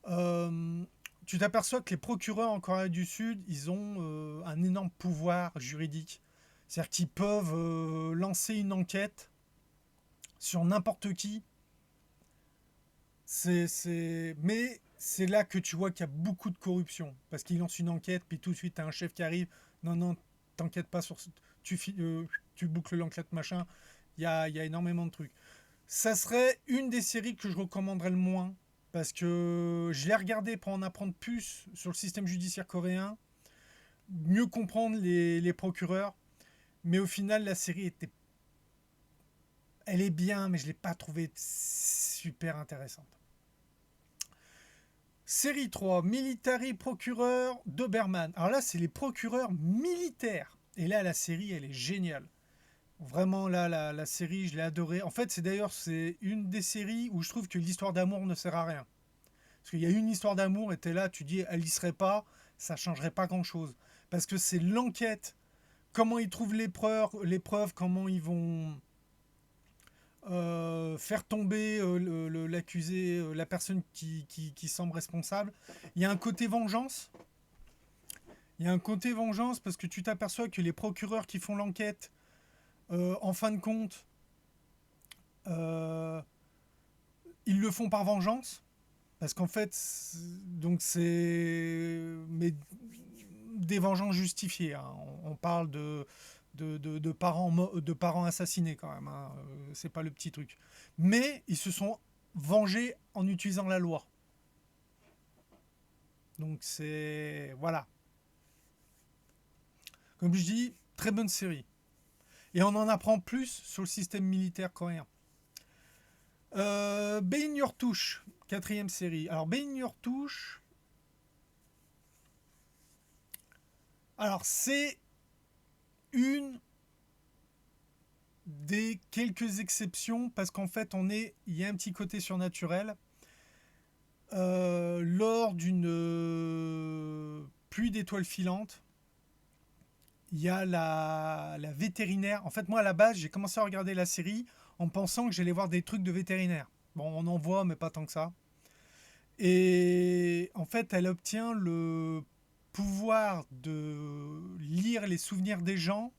Euh, Tu t'aperçois que les procureurs en Corée du Sud, ils ont un énorme pouvoir juridique. C'est-à-dire qu'ils peuvent lancer une enquête sur n'importe qui. Mais c'est là que tu vois qu'il y a beaucoup de corruption. Parce qu'il lance une enquête, puis tout de suite, tu as un chef qui arrive. Non, non, t'inquiète pas, tu boucles l'enquête, machin. Il y a énormément de trucs. Ça serait une des séries que je recommanderais le moins. Parce que je l'ai regardé pour en apprendre plus sur le système judiciaire coréen. Mieux comprendre les procureurs. Mais au final, la série était. Elle est bien, mais je ne l'ai pas trouvée super intéressante. Série 3, Military Procureur Doberman. Alors là, c'est les procureurs militaires. Et là, la série, elle est géniale. Vraiment, là, la série, je l'ai adorée. En fait, c'est une des séries où je trouve que l'histoire d'amour ne sert à rien. Parce qu'il y a une histoire d'amour et t'es là, tu dis, elle y serait pas, ça changerait pas grand-chose. Parce que c'est l'enquête, comment ils trouvent les preuves, comment ils vont faire tomber l'accusé, la personne qui semble responsable. Il y a un côté vengeance. Il y a un côté vengeance parce que tu t'aperçois que les procureurs qui font l'enquête, en fin de compte, euh, ils le font par vengeance. Parce qu'en fait, donc c'est mais des vengeances justifiées, hein. On parle de parents assassinés quand même, hein. C'est pas le petit truc. Mais ils se sont vengés en utilisant la loi. Donc c'est voilà. Comme je dis, très bonne série. Et on en apprend plus sur le système militaire coréen. Bein Your Touch, quatrième série. Alors Bein Your Touch, alors c'est une des quelques exceptions parce qu'en fait il y a un petit côté surnaturel. Lors d'une pluie d'étoiles filantes, il y a la vétérinaire. En fait, moi à la base, j'ai commencé à regarder la série en pensant que j'allais voir des trucs de vétérinaire. Bon, on en voit, mais pas tant que ça. Et en fait, elle obtient le pouvoir de lire les souvenirs des gens.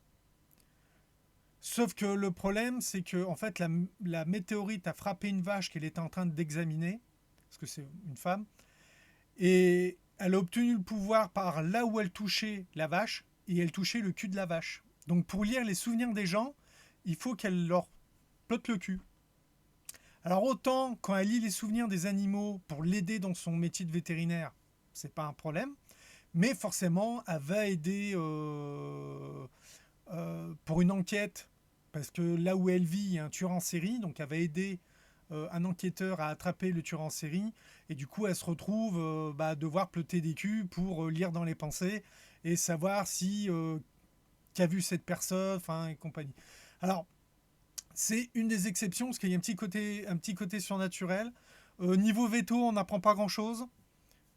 Sauf que le problème, c'est que en fait, la météorite a frappé une vache qu'elle était en train d'examiner, parce que c'est une femme, et elle a obtenu le pouvoir par là où elle touchait la vache, et elle touchait le cul de la vache. Donc pour lire les souvenirs des gens, il faut qu'elle leur plotte le cul. Alors autant quand elle lit les souvenirs des animaux pour l'aider dans son métier de vétérinaire, c'est pas un problème, mais forcément elle va aider pour une enquête, parce que là où elle vit, il y a un tueur en série, donc elle va aider un enquêteur à attraper le tueur en série, et du coup elle se retrouve devoir plotter des culs pour lire dans les pensées et savoir si qu'a vu cette personne, enfin et compagnie. Alors c'est une des exceptions parce qu'il y a un petit côté surnaturel. Niveau veto, on n'apprend pas grand chose,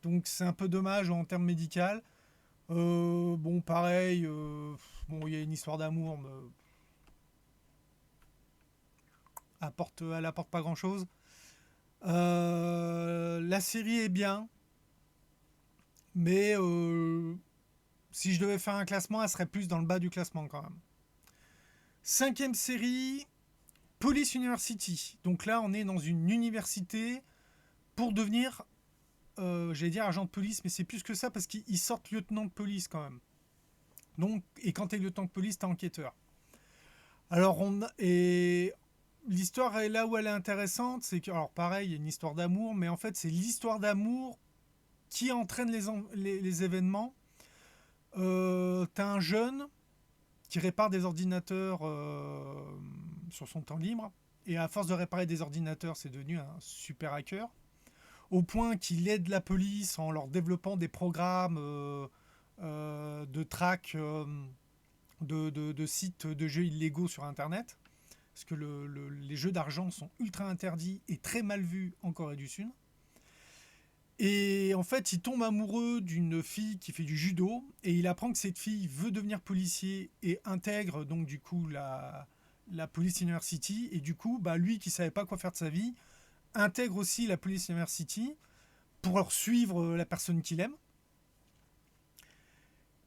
donc c'est un peu dommage en termes médical. Bon, pareil, bon, il y a une histoire d'amour, mais elle apporte pas grand chose. La série est bien, mais si je devais faire un classement, elle serait plus dans le bas du classement quand même. Cinquième série, Police University. Donc là, on est dans une université pour devenir, j'allais dire agent de police, mais c'est plus que ça parce qu'ils sortent lieutenant de police quand même. Donc, et quand tu es lieutenant de police, tu es enquêteur. Alors, l'histoire est là où elle est intéressante, c'est que, alors pareil, il y a une histoire d'amour, mais en fait, c'est l'histoire d'amour qui entraîne les événements. T'as un jeune qui répare des ordinateurs sur son temps libre, et à force de réparer des ordinateurs, c'est devenu un super hacker, au point qu'il aide la police en leur développant des programmes de track de sites de jeux illégaux sur Internet. Parce que les jeux d'argent sont ultra interdits et très mal vus en Corée du Sud. Et en fait, il tombe amoureux d'une fille qui fait du judo et il apprend que cette fille veut devenir policier et intègre donc du coup la Police University. Et du coup, lui qui savait pas quoi faire de sa vie, intègre aussi la Police University pour suivre la personne qu'il aime.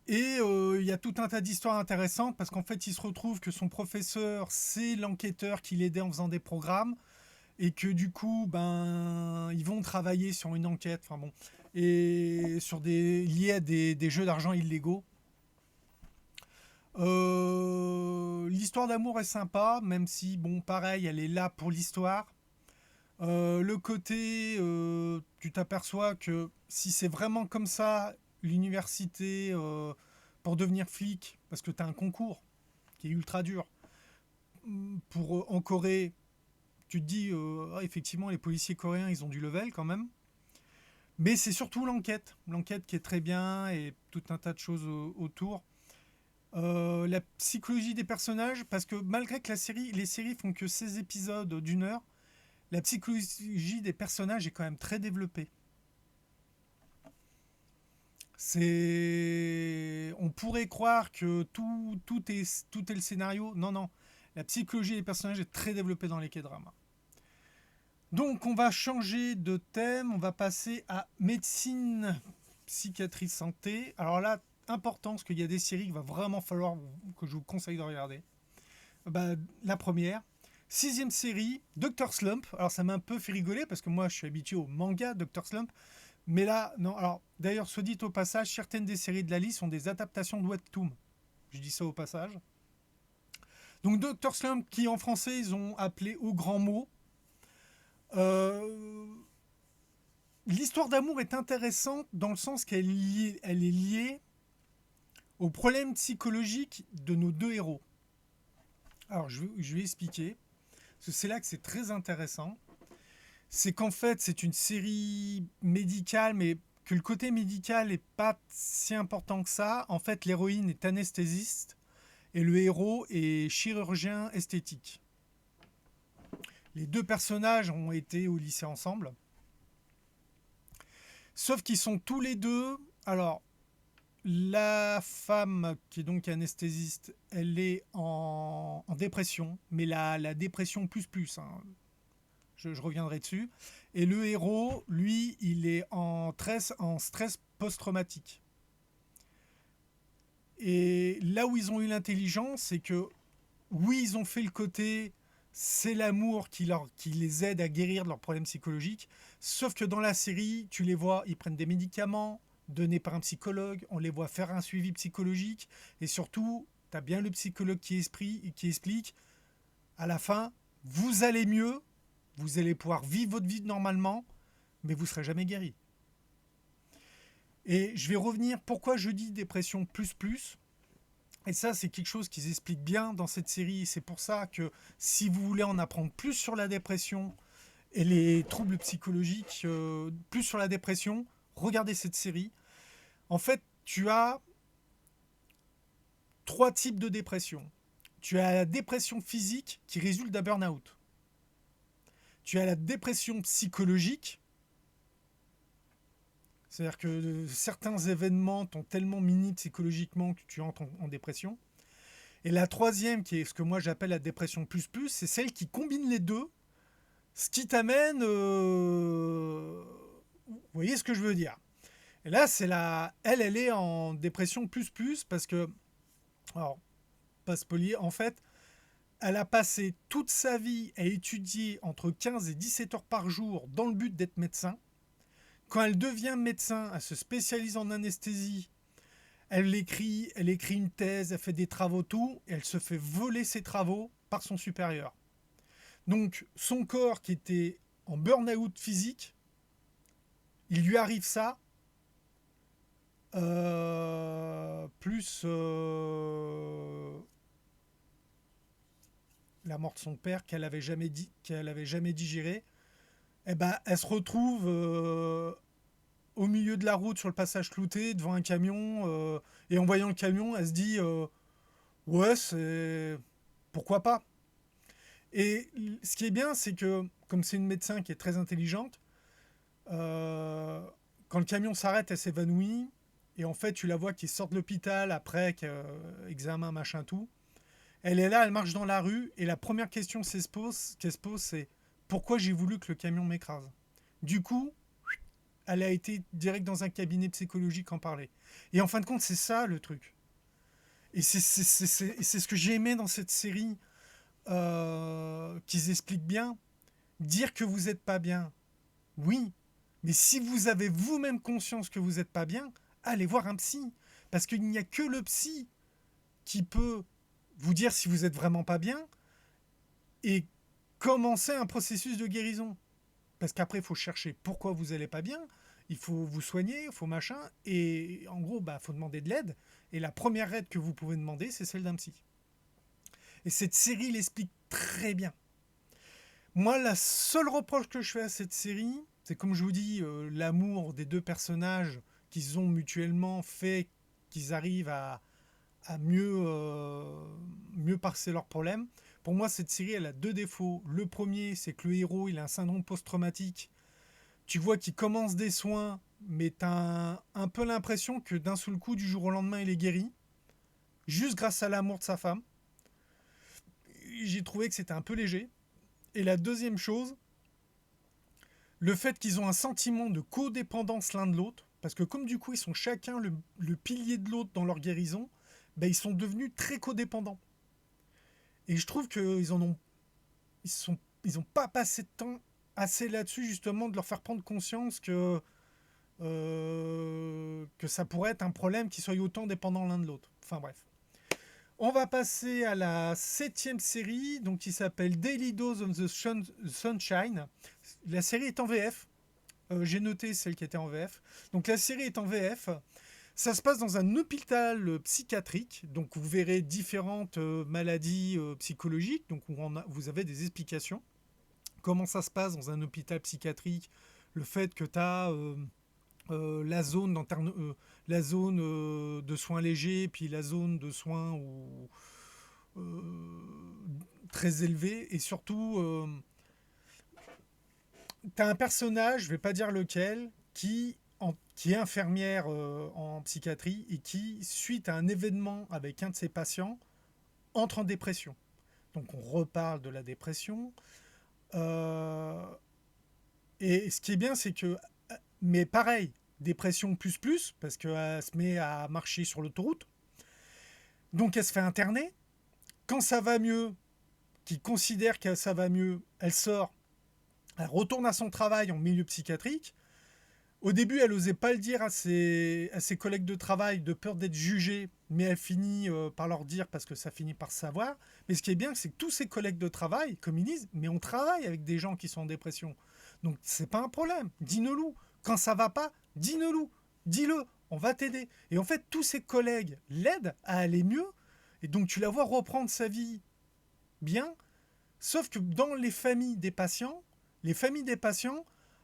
Et il y a tout un tas d'histoires intéressantes parce qu'en fait, il se retrouve que son professeur, c'est l'enquêteur qui l'aidait en faisant des programmes. et que du coup, ben, ils vont travailler sur une enquête, enfin bon, et sur liés à des jeux d'argent illégaux. L'histoire d'amour est sympa, même si, bon, pareil, elle est là pour l'histoire. Le côté, tu t'aperçois que si c'est vraiment comme ça, l'université, pour devenir flic, parce que tu as un concours qui est ultra dur, en Corée, tu te dis, ah, effectivement, les policiers coréens, ils ont du level quand même. Mais c'est surtout l'enquête qui est très bien et tout un tas de choses autour. La psychologie des personnages, parce que malgré que les séries font que 16 épisodes d'1 heure, la psychologie des personnages est quand même très développée. On pourrait croire que tout est le scénario. Non, non. La psychologie des personnages est très développée dans les K-dramas. Donc, on va changer de thème. On va passer à médecine, psychiatrie, santé. Alors là, important, parce qu'il y a des séries qu'il va vraiment falloir que je vous conseille de regarder. Bah, la première, sixième série, Dr. Slump. Alors, ça m'a un peu fait rigoler parce que moi, je suis habitué au manga Dr. Slump. Mais là, non. Alors, d'ailleurs, soit dit au passage, certaines des séries de la liste sont des adaptations de webtoon. Je dis ça au passage. Donc, Dr. Slump, qui en français, ils ont appelé Au Grand Mot. Euh, L'histoire d'amour est intéressante dans le sens elle est liée aux problèmes psychologiques de nos deux héros. Alors, je vais expliquer. Parce que c'est là que c'est très intéressant. C'est qu'en fait, c'est une série médicale, mais que le côté médical n'est pas si important que ça. En fait, l'héroïne est anesthésiste et le héros est chirurgien esthétique. Les deux personnages ont été au lycée ensemble. Sauf qu'ils sont tous les deux. Alors, la femme qui est donc anesthésiste, elle est en dépression, mais la dépression plus, hein. Je reviendrai dessus. Et le héros, lui, il est en stress post-traumatique. Et là où ils ont eu l'intelligence, c'est que oui, ils ont fait le côté c'est l'amour qui les aide à guérir de leurs problèmes psychologiques. Sauf que dans la série, tu les vois, ils prennent des médicaments donnés par un psychologue, on les voit faire un suivi psychologique, et surtout, tu as bien le psychologue qui explique, à la fin, vous allez mieux, vous allez pouvoir vivre votre vie normalement, mais vous ne serez jamais guéri. Et je vais revenir, pourquoi je dis dépression plus. Et ça, c'est quelque chose qu'ils expliquent bien dans cette série. C'est pour ça que si vous voulez en apprendre plus sur la dépression et les troubles psychologiques, plus sur la dépression, regardez cette série. En fait, tu as trois types de dépression. Tu as la dépression physique qui résulte d'un burn-out. Tu as la dépression psychologique. C'est-à-dire que certains événements t'ont tellement miné psychologiquement que tu entres en dépression. Et la troisième, qui est ce que moi j'appelle la dépression plus, c'est celle qui combine les deux, ce qui t'amène... Vous voyez ce que je veux dire. Et là, elle est en dépression plus, parce que... Alors, pas spoiler, en fait, elle a passé toute sa vie à étudier entre 15 et 17 heures par jour dans le but d'être médecin. Quand elle devient médecin, elle se spécialise en anesthésie. Elle écrit une thèse, elle fait des travaux, tout, et elle se fait voler ses travaux par son supérieur. Donc, son corps qui était en burn-out physique, il lui arrive ça, plus la mort de son père qu'elle avait jamais digéré. Et ben, elle se retrouve au milieu de la route sur le passage clouté devant un camion et en voyant le camion elle se dit ouais c'est pourquoi pas. Et ce qui est bien c'est que comme c'est une médecin qui est très intelligente, euh, quand le camion s'arrête elle s'évanouit et en fait tu la vois qui sort de l'hôpital après examen machin tout, elle est là, elle marche dans la rue et la première question qu'elle se pose c'est pourquoi j'ai voulu que le camion m'écrase. Du coup elle a été direct dans un cabinet psychologique en parler. Et en fin de compte, c'est ça le truc. Et c'est ce que j'ai aimé dans cette série, qu'ils expliquent bien. Dire que vous n'êtes pas bien, oui, mais si vous avez vous-même conscience que vous n'êtes pas bien, allez voir un psy. Parce qu'il n'y a que le psy qui peut vous dire si vous êtes vraiment pas bien et commencer un processus de guérison. Parce qu'après, il faut chercher pourquoi vous n'allez pas bien, il faut vous soigner, il faut machin, et en gros, il faut demander de l'aide. Et la première aide que vous pouvez demander, c'est celle d'un psy. Et cette série l'explique très bien. Moi, la seule reproche que je fais à cette série, c'est comme je vous dis, l'amour des deux personnages qu'ils ont mutuellement fait qu'ils arrivent à mieux passer leurs problèmes. Pour moi, cette série, elle a deux défauts. Le premier, c'est que le héros, il a un syndrome post-traumatique. Tu vois qu'il commence des soins, mais tu as un peu l'impression que d'un seul coup, du jour au lendemain, il est guéri, juste grâce à l'amour de sa femme. J'ai trouvé que c'était un peu léger. Et la deuxième chose, le fait qu'ils ont un sentiment de codépendance l'un de l'autre, parce que comme du coup ils sont chacun le pilier de l'autre dans leur guérison, ben, ils sont devenus très codépendants. Et je trouve qu'ils en ont, ils ont pas passé de temps assez là-dessus justement de leur faire prendre conscience que ça pourrait être un problème qu'ils soient autant dépendants l'un de l'autre. Enfin bref. On va passer à la 7e série, donc qui s'appelle Daily Dose of the Sunshine. La série est en VF. J'ai noté celle qui était en VF. Donc la série est en VF. Ça se passe dans un hôpital psychiatrique. Donc vous verrez différentes maladies psychologiques. Donc vous avez des explications. Comment ça se passe dans un hôpital psychiatrique. Le fait que tu as la zone de soins légers, puis la zone de soins très élevés. Et surtout, tu as un personnage, je vais pas dire lequel, qui est infirmière en psychiatrie et qui, suite à un événement avec un de ses patients, entre en dépression. Donc on reparle de la dépression. Euh, et ce qui est bien, c'est que, mais pareil, dépression plus, parce qu'elle se met à marcher sur l'autoroute. Donc elle se fait interner. Quand ça va mieux, qui considère que ça va mieux, elle sort, elle retourne à son travail en milieu psychiatrique. Au début, elle n'osait pas le dire à ses collègues de travail de peur d'être jugée, mais elle finit par leur dire parce que ça finit par se savoir. Mais ce qui est bien, c'est que tous ses collègues de travail, comme ils disent, mais on travaille avec des gens qui sont en dépression. Donc c'est pas un problème, dis-nous-le. Quand ça va pas, dis-nous-le. Dis-le, on va t'aider. Et en fait, tous ses collègues l'aident à aller mieux. Et donc tu la vois reprendre sa vie bien. Sauf que dans les familles des patients,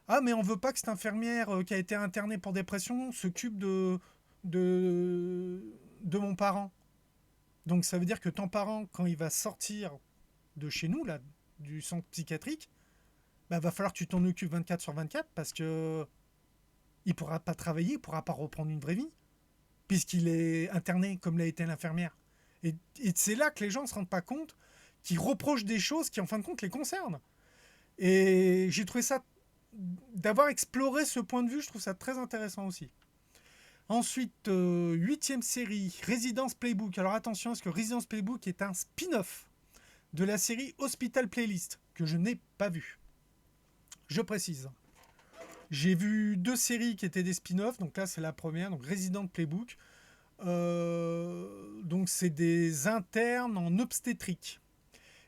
ah mais on veut pas que cette infirmière qui a été internée pour dépression s'occupe de, de mon parent. Donc ça veut dire que ton parent, quand il va sortir de chez nous, là, du centre psychiatrique, bah, va falloir que tu t'en occupes 24 sur 24 parce que il pourra pas travailler, il pourra pas reprendre une vraie vie, puisqu'il est interné comme l'a été l'infirmière. Et c'est là que les gens ne se rendent pas compte qu'ils reprochent des choses qui en fin de compte les concernent. Et j'ai trouvé ça, d'avoir exploré ce point de vue, je trouve ça très intéressant aussi. Ensuite, 8e série, Residence Playbook. Alors attention, parce que Residence Playbook est un spin-off de la série Hospital Playlist, que je n'ai pas vu. Je précise. J'ai vu 2 séries qui étaient des spin-offs, donc là c'est la première, donc Resident Playbook. Donc c'est des internes en obstétrique.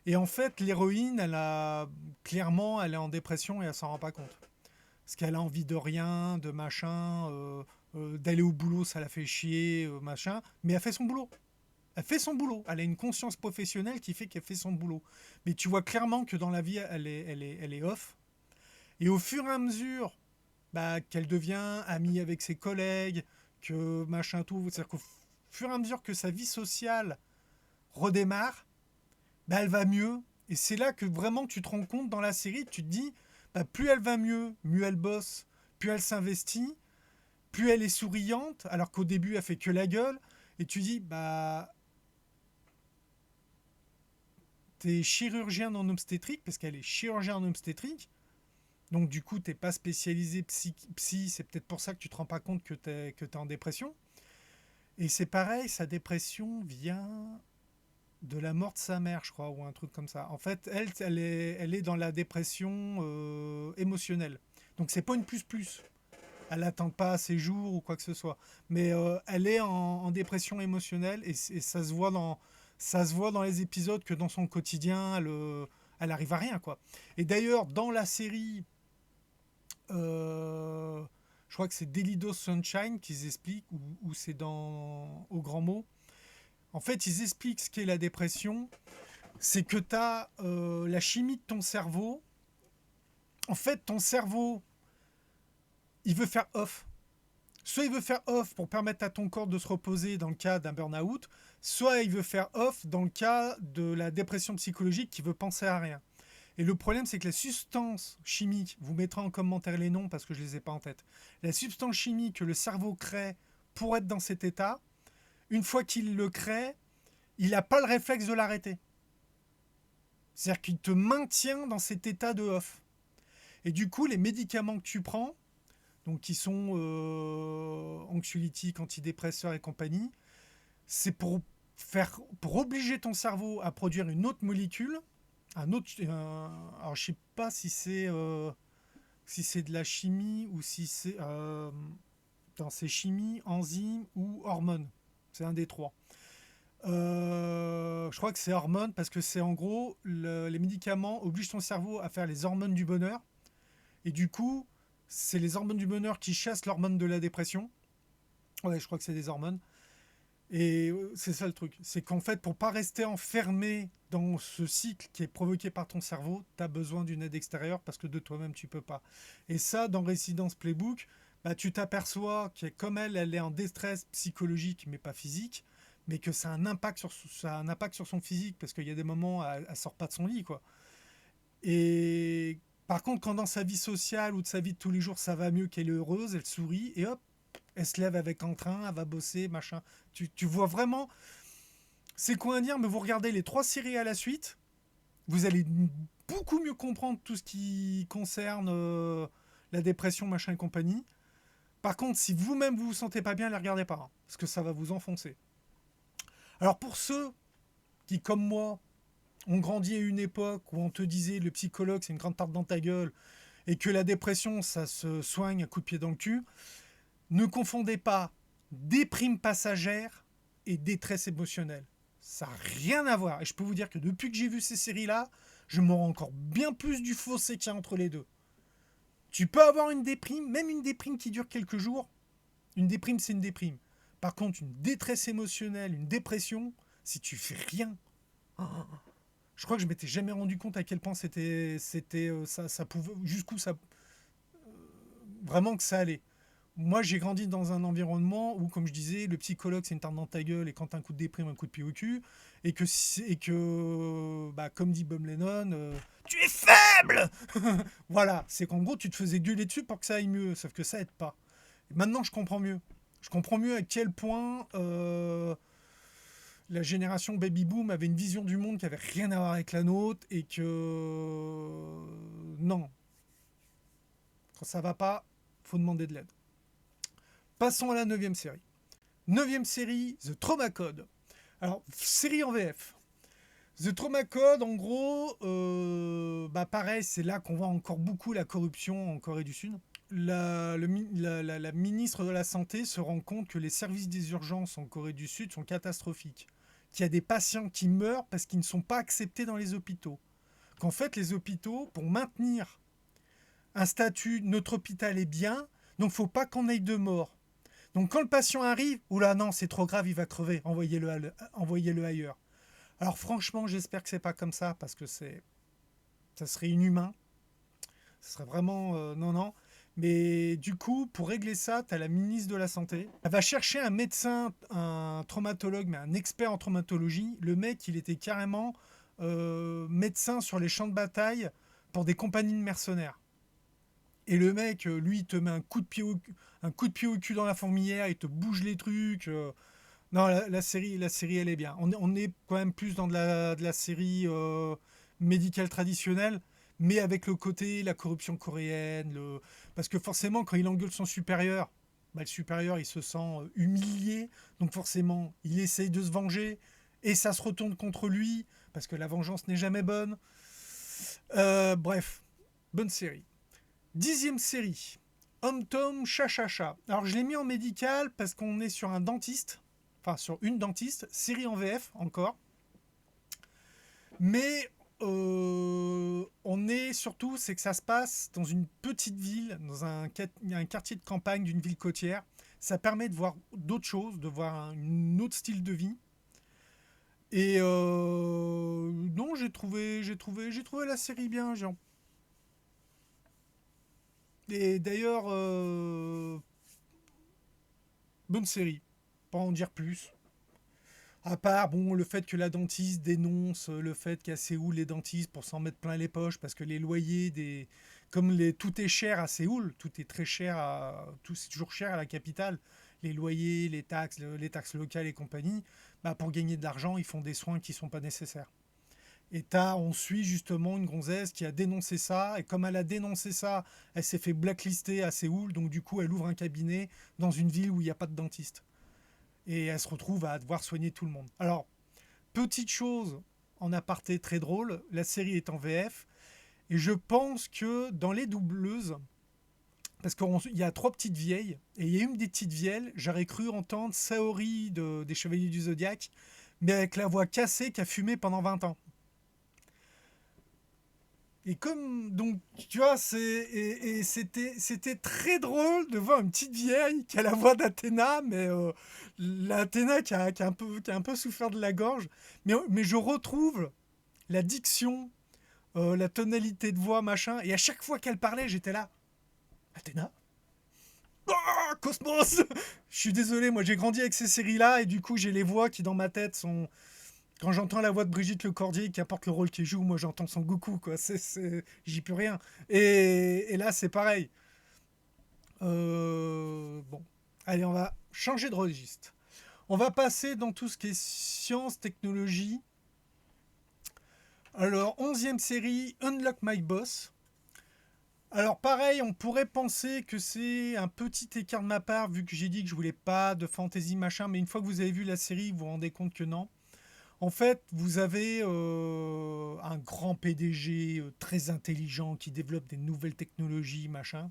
Et en fait, l'héroïne, elle est en dépression et elle s'en rend pas compte. Parce qu'elle a envie de rien, de machin, d'aller au boulot, ça la fait chier, machin. Mais elle fait son boulot. Elle fait son boulot. Elle a une conscience professionnelle qui fait qu'elle fait son boulot. Mais tu vois clairement que dans la vie, elle est off. Et au fur et à mesure qu'elle devient amie avec ses collègues, que machin tout, c'est-à-dire qu'au fur et à mesure que sa vie sociale redémarre, elle va mieux. Et c'est là que vraiment tu te rends compte dans la série, tu te dis, plus elle va mieux, mieux elle bosse, plus elle s'investit, plus elle est souriante, alors qu'au début elle fait que la gueule. Et tu dis, t'es chirurgien en obstétrique, parce qu'elle est chirurgien en obstétrique. Donc du coup, t'es pas spécialisé psy, c'est peut-être pour ça que tu te rends pas compte que t'es en dépression. Et c'est pareil, sa dépression vient de la mort de sa mère, je crois, ou un truc comme ça. En fait, elle est dans la dépression émotionnelle. Donc c'est pas une plus-plus. Elle n'attend pas ses jours ou quoi que ce soit. Mais elle est en dépression émotionnelle et ça se voit dans les épisodes que dans son quotidien, elle arrive à rien, quoi. Et d'ailleurs, dans la série, euh, je crois que c'est Daily Dose Sunshine qu'ils expliquent, ou c'est dans Au Grand Mot. En fait, ils expliquent ce qu'est la dépression. C'est que tu as la chimie de ton cerveau. En fait, ton cerveau, il veut faire off. Soit il veut faire off pour permettre à ton corps de se reposer dans le cas d'un burn-out, soit il veut faire off dans le cas de la dépression psychologique qui veut penser à rien. Et le problème, c'est que la substance chimique, vous mettrez en commentaire les noms parce que je ne les ai pas en tête, la substance chimique que le cerveau crée pour être dans cet état, une fois qu'il le crée, il n'a pas le réflexe de l'arrêter. C'est-à-dire qu'il te maintient dans cet état de off. Et du coup, les médicaments que tu prends, donc qui sont anxiolytiques, antidépresseurs et compagnie, c'est pour obliger ton cerveau à produire une autre molécule, alors je sais pas si c'est de la chimie ou si c'est c'est chimie, enzyme ou hormone. C'est un des trois. Je crois que c'est hormone parce que c'est en gros les médicaments obligent ton cerveau à faire les hormones du bonheur et du coup c'est les hormones du bonheur qui chassent l'hormone de la dépression. Ouais, je crois que c'est des hormones. Et c'est ça le truc. C'est qu'en fait, pour pas rester enfermé dans ce cycle qui est provoqué par ton cerveau, tu as besoin d'une aide extérieure parce que de toi-même, tu peux pas. Et ça, dans Résidence Playbook, bah, tu t'aperçois que comme elle est en détresse psychologique, mais pas physique, mais que ça a ça a un impact sur son physique parce qu'il y a des moments, elle sort pas de son lit, quoi. Et par contre, quand dans sa vie sociale ou de sa vie de tous les jours, ça va mieux, qu'elle est heureuse, elle sourit, et hop, elle se lève avec entrain, elle va bosser, machin. Tu vois vraiment, c'est quoi à dire, mais vous regardez les 3 séries à la suite, vous allez beaucoup mieux comprendre tout ce qui concerne la dépression, machin et compagnie. Par contre, si vous-même vous vous sentez pas bien, ne les regardez pas, hein, parce que ça va vous enfoncer. Alors pour ceux qui, comme moi, ont grandi à une époque où on te disait le psychologue c'est une grande tarte dans ta gueule et que la dépression ça se soigne à coups de pied dans le cul, ne confondez pas déprime passagère et détresse émotionnelle. Ça n'a rien à voir. Et je peux vous dire que depuis que j'ai vu ces séries-là, je me rends encore bien plus du fossé qu'il y a entre les deux. Tu peux avoir une déprime, même une déprime qui dure quelques jours. Une déprime, c'est une déprime. Par contre, une détresse émotionnelle, une dépression, si tu fais rien, je crois que je m'étais jamais rendu compte à quel point ça pouvait, jusqu'où ça, vraiment que ça allait. Moi, j'ai grandi dans un environnement où, comme je disais, le psychologue, c'est une tarte dans ta gueule et quand t'as un coup de déprime, un coup de pied au cul. Et que comme dit Bob Lennon, tu es faible. Voilà, c'est qu'en gros, tu te faisais gueuler dessus pour que ça aille mieux, sauf que ça aide pas. Et maintenant, je comprends mieux. Je comprends mieux à quel point la génération baby boom avait une vision du monde qui avait rien à voir avec la nôtre et que non, quand ça va pas, faut demander de l'aide. Passons à la 9e série. 9e série, The Trauma Code. Alors, série en VF. The Trauma Code, en gros, pareil, c'est là qu'on voit encore beaucoup la corruption en Corée du Sud. La ministre de la Santé se rend compte que les services des urgences en Corée du Sud sont catastrophiques. Qu'il y a des patients qui meurent parce qu'ils ne sont pas acceptés dans les hôpitaux. Qu'en fait, les hôpitaux, pour maintenir un statut, notre hôpital est bien, donc il ne faut pas qu'on ait de mort. Donc quand le patient arrive, oula non, c'est trop grave, il va crever, envoyez-le ailleurs. Alors franchement, j'espère que c'est pas comme ça, parce que ça serait inhumain. Ce serait vraiment... non, non. Mais du coup, pour régler ça, tu as la ministre de la Santé. Elle va chercher un médecin, un traumatologue, mais un expert en traumatologie. Le mec, il était carrément médecin sur les champs de bataille pour des compagnies de mercenaires. Et le mec, lui, il te met un coup de pied au cul dans la fourmilière, il te bouge les trucs. Non, la série, elle est bien. On est quand même plus dans de la série médicale traditionnelle, mais avec le côté, la corruption coréenne. Parce que forcément, quand il engueule son supérieur, le supérieur, il se sent humilié. Donc forcément, il essaye de se venger. et ça se retourne contre lui, parce que la vengeance n'est jamais bonne. Bref, bonne série. 10e série, Homme Tom Cha. Alors je l'ai mis en médical parce qu'on est sur un dentiste, enfin sur une dentiste, série en VF encore. Mais on est surtout, c'est que ça se passe dans une petite ville, dans un quartier de campagne d'une ville côtière. Ça permet de voir d'autres choses, de voir un autre style de vie. Et non, j'ai trouvé la série bien, Jean. Et d'ailleurs, bonne série. Pas en dire plus. À part, bon, le fait que la dentiste dénonce le fait qu'à Séoul, les dentistes, pour s'en mettre plein les poches, parce que les loyers des. Comme tout est cher à Séoul, tout est très cher tout c'est toujours cher à la capitale. Les loyers, les taxes locales et compagnie, bah pour gagner de l'argent, ils font des soins qui sont pas nécessaires. Et on suit justement une gonzesse qui a dénoncé ça, et comme elle a dénoncé ça, elle s'est fait blacklister à Séoul, donc du coup elle ouvre un cabinet dans une ville où il n'y a pas de dentiste. Et elle se retrouve à devoir soigner tout le monde. Alors, petite chose en aparté très drôle, la série est en VF, et je pense que dans les doubleuses, parce qu'il y a 3 petites vieilles, et il y a une des petites vieilles, j'aurais cru entendre Saori des Chevaliers du Zodiaque, mais avec la voix cassée qui a fumé pendant 20 ans. Et comme, donc, tu vois, c'était très drôle de voir une petite vieille qui a la voix d'Athéna, mais l'Athéna qui a un peu souffert de la gorge. Mais je retrouve la diction, la tonalité de voix, machin. Et à chaque fois qu'elle parlait, j'étais là. Athéna. Ah, Cosmos. Je suis désolé, moi j'ai grandi avec ces séries-là, et du coup j'ai les voix qui dans ma tête sont. Quand j'entends la voix de Brigitte Lecordier qui apporte le rôle qu'il joue, moi j'entends son Goku, quoi. J'y peux rien. Et là c'est pareil. Bon. Allez, on va changer de registre. On va passer dans tout ce qui est science, technologie. Alors, 11e série, Unlock My Boss. Alors pareil, on pourrait penser que c'est un petit écart de ma part, vu que j'ai dit que je voulais pas de fantasy machin, mais une fois que vous avez vu la série, vous vous rendez compte que non. En fait, vous avez un grand PDG très intelligent qui développe des nouvelles technologies, machin.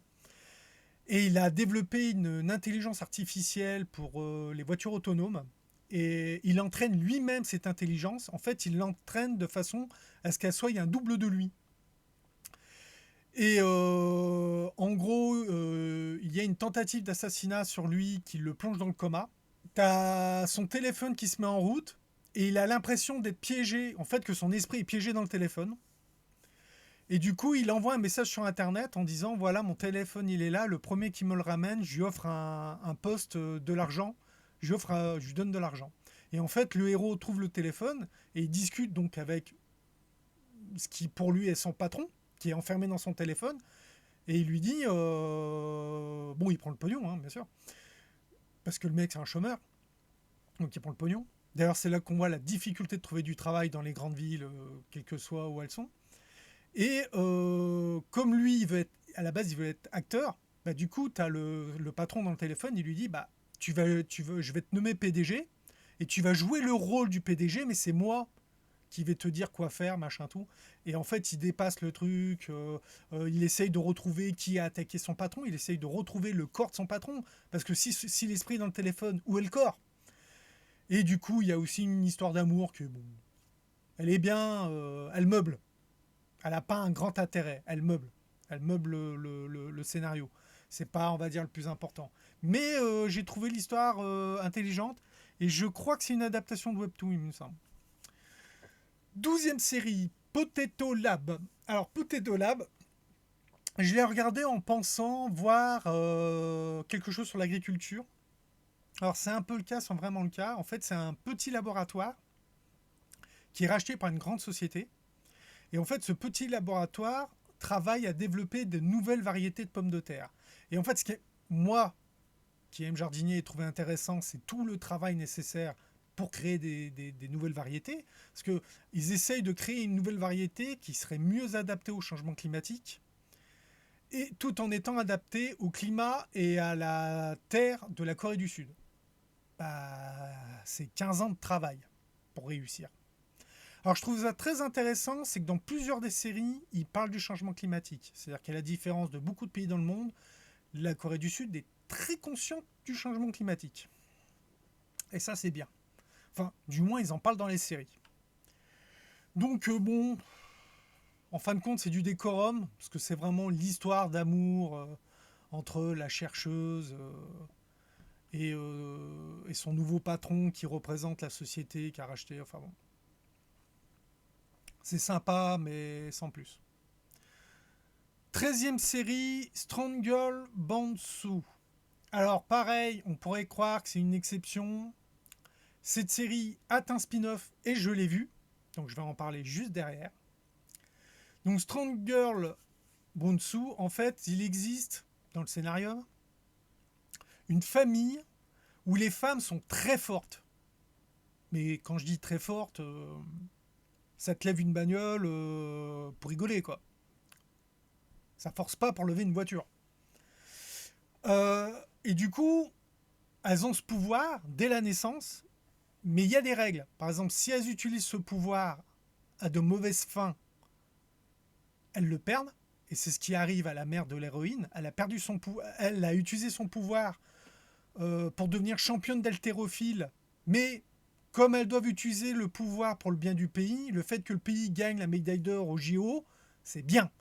Et il a développé une intelligence artificielle pour les voitures autonomes. Et il entraîne lui-même cette intelligence. En fait, il l'entraîne de façon à ce qu'elle soit un double de lui. Et en gros, il y a une tentative d'assassinat sur lui qui le plonge dans le coma. T'as son téléphone qui se met en route et il a l'impression d'être piégé, en fait que son esprit est piégé dans le téléphone. Et du coup, il envoie un message sur Internet en disant, voilà, mon téléphone, il est là, le premier qui me le ramène, je lui offre un poste de l'argent, je lui donne de l'argent. Et en fait, le héros trouve le téléphone et il discute donc avec ce qui pour lui est son patron, qui est enfermé dans son téléphone, et il lui dit, bon, il prend le pognon, hein, bien sûr, parce que le mec c'est un chômeur, donc il prend le pognon. D'ailleurs, c'est là qu'on voit la difficulté de trouver du travail dans les grandes villes, quelles que soient où elles sont. Et comme lui, à la base, il veut être acteur, bah, du coup, tu as le patron dans le téléphone, il lui dit, bah, je vais te nommer PDG, et tu vas jouer le rôle du PDG, mais c'est moi qui vais te dire quoi faire, machin tout. Et en fait, il dépasse le truc, il essaye de retrouver qui a attaqué son patron, il essaye de retrouver le corps de son patron, parce que si l'esprit est dans le téléphone, où est le corps? Et du coup, il y a aussi une histoire d'amour que, bon, elle est bien, elle meuble. Elle n'a pas un grand intérêt, elle meuble. Elle meuble le scénario. C'est pas, on va dire, le plus important. Mais j'ai trouvé l'histoire intelligente, et je crois que c'est une adaptation de Webtoon, il me semble. 12e série, Potato Lab. Alors, Potato Lab, je l'ai regardé en pensant voir quelque chose sur l'agriculture. Alors, c'est un peu le cas sans vraiment le cas. En fait, c'est un petit laboratoire qui est racheté par une grande société. Et en fait, ce petit laboratoire travaille à développer de nouvelles variétés de pommes de terre. Et en fait, ce qui est, moi, qui aime jardinier et trouver intéressant, c'est tout le travail nécessaire pour créer des nouvelles variétés. Parce qu'ils essayent de créer une nouvelle variété qui serait mieux adaptée au changement climatique, et tout en étant adaptée au climat et à la terre de la Corée du Sud. Bah, c'est 15 ans de travail. pour réussir. Alors je trouve ça très intéressant, c'est que dans plusieurs des séries, ils parlent du changement climatique. C'est-à-dire qu'à la différence de beaucoup de pays dans le monde, la Corée du Sud est très consciente du changement climatique. Et ça, c'est bien. Enfin, du moins, ils en parlent dans les séries. Donc, bon, en fin de compte, c'est du décorum, parce que c'est vraiment l'histoire d'amour entre la chercheuse et son nouveau patron qui représente la société qui a racheté. Enfin bon. C'est sympa, mais sans plus. 13e série, Strong Girl Bond-Soo. Alors, pareil, on pourrait croire que c'est une exception. Cette série a un spin-off et je l'ai vu. Donc, je vais en parler juste derrière. Donc, Strong Girl Bond-Soo, en fait, il existe dans le scénario une famille où les femmes sont très fortes. Mais quand je dis très fortes, ça te lève une bagnole pour rigoler, quoi. Ça force pas pour lever une voiture. Et du coup, elles ont ce pouvoir dès la naissance, mais il y a des règles. Par exemple, si elles utilisent ce pouvoir à de mauvaises fins, elles le perdent. Et c'est ce qui arrive à la mère de l'héroïne. Elle a utilisé son pouvoir pour devenir championne d'haltérophile, mais comme elles doivent utiliser le pouvoir pour le bien du pays, le fait que le pays gagne la médaille d'or au JO, c'est bien.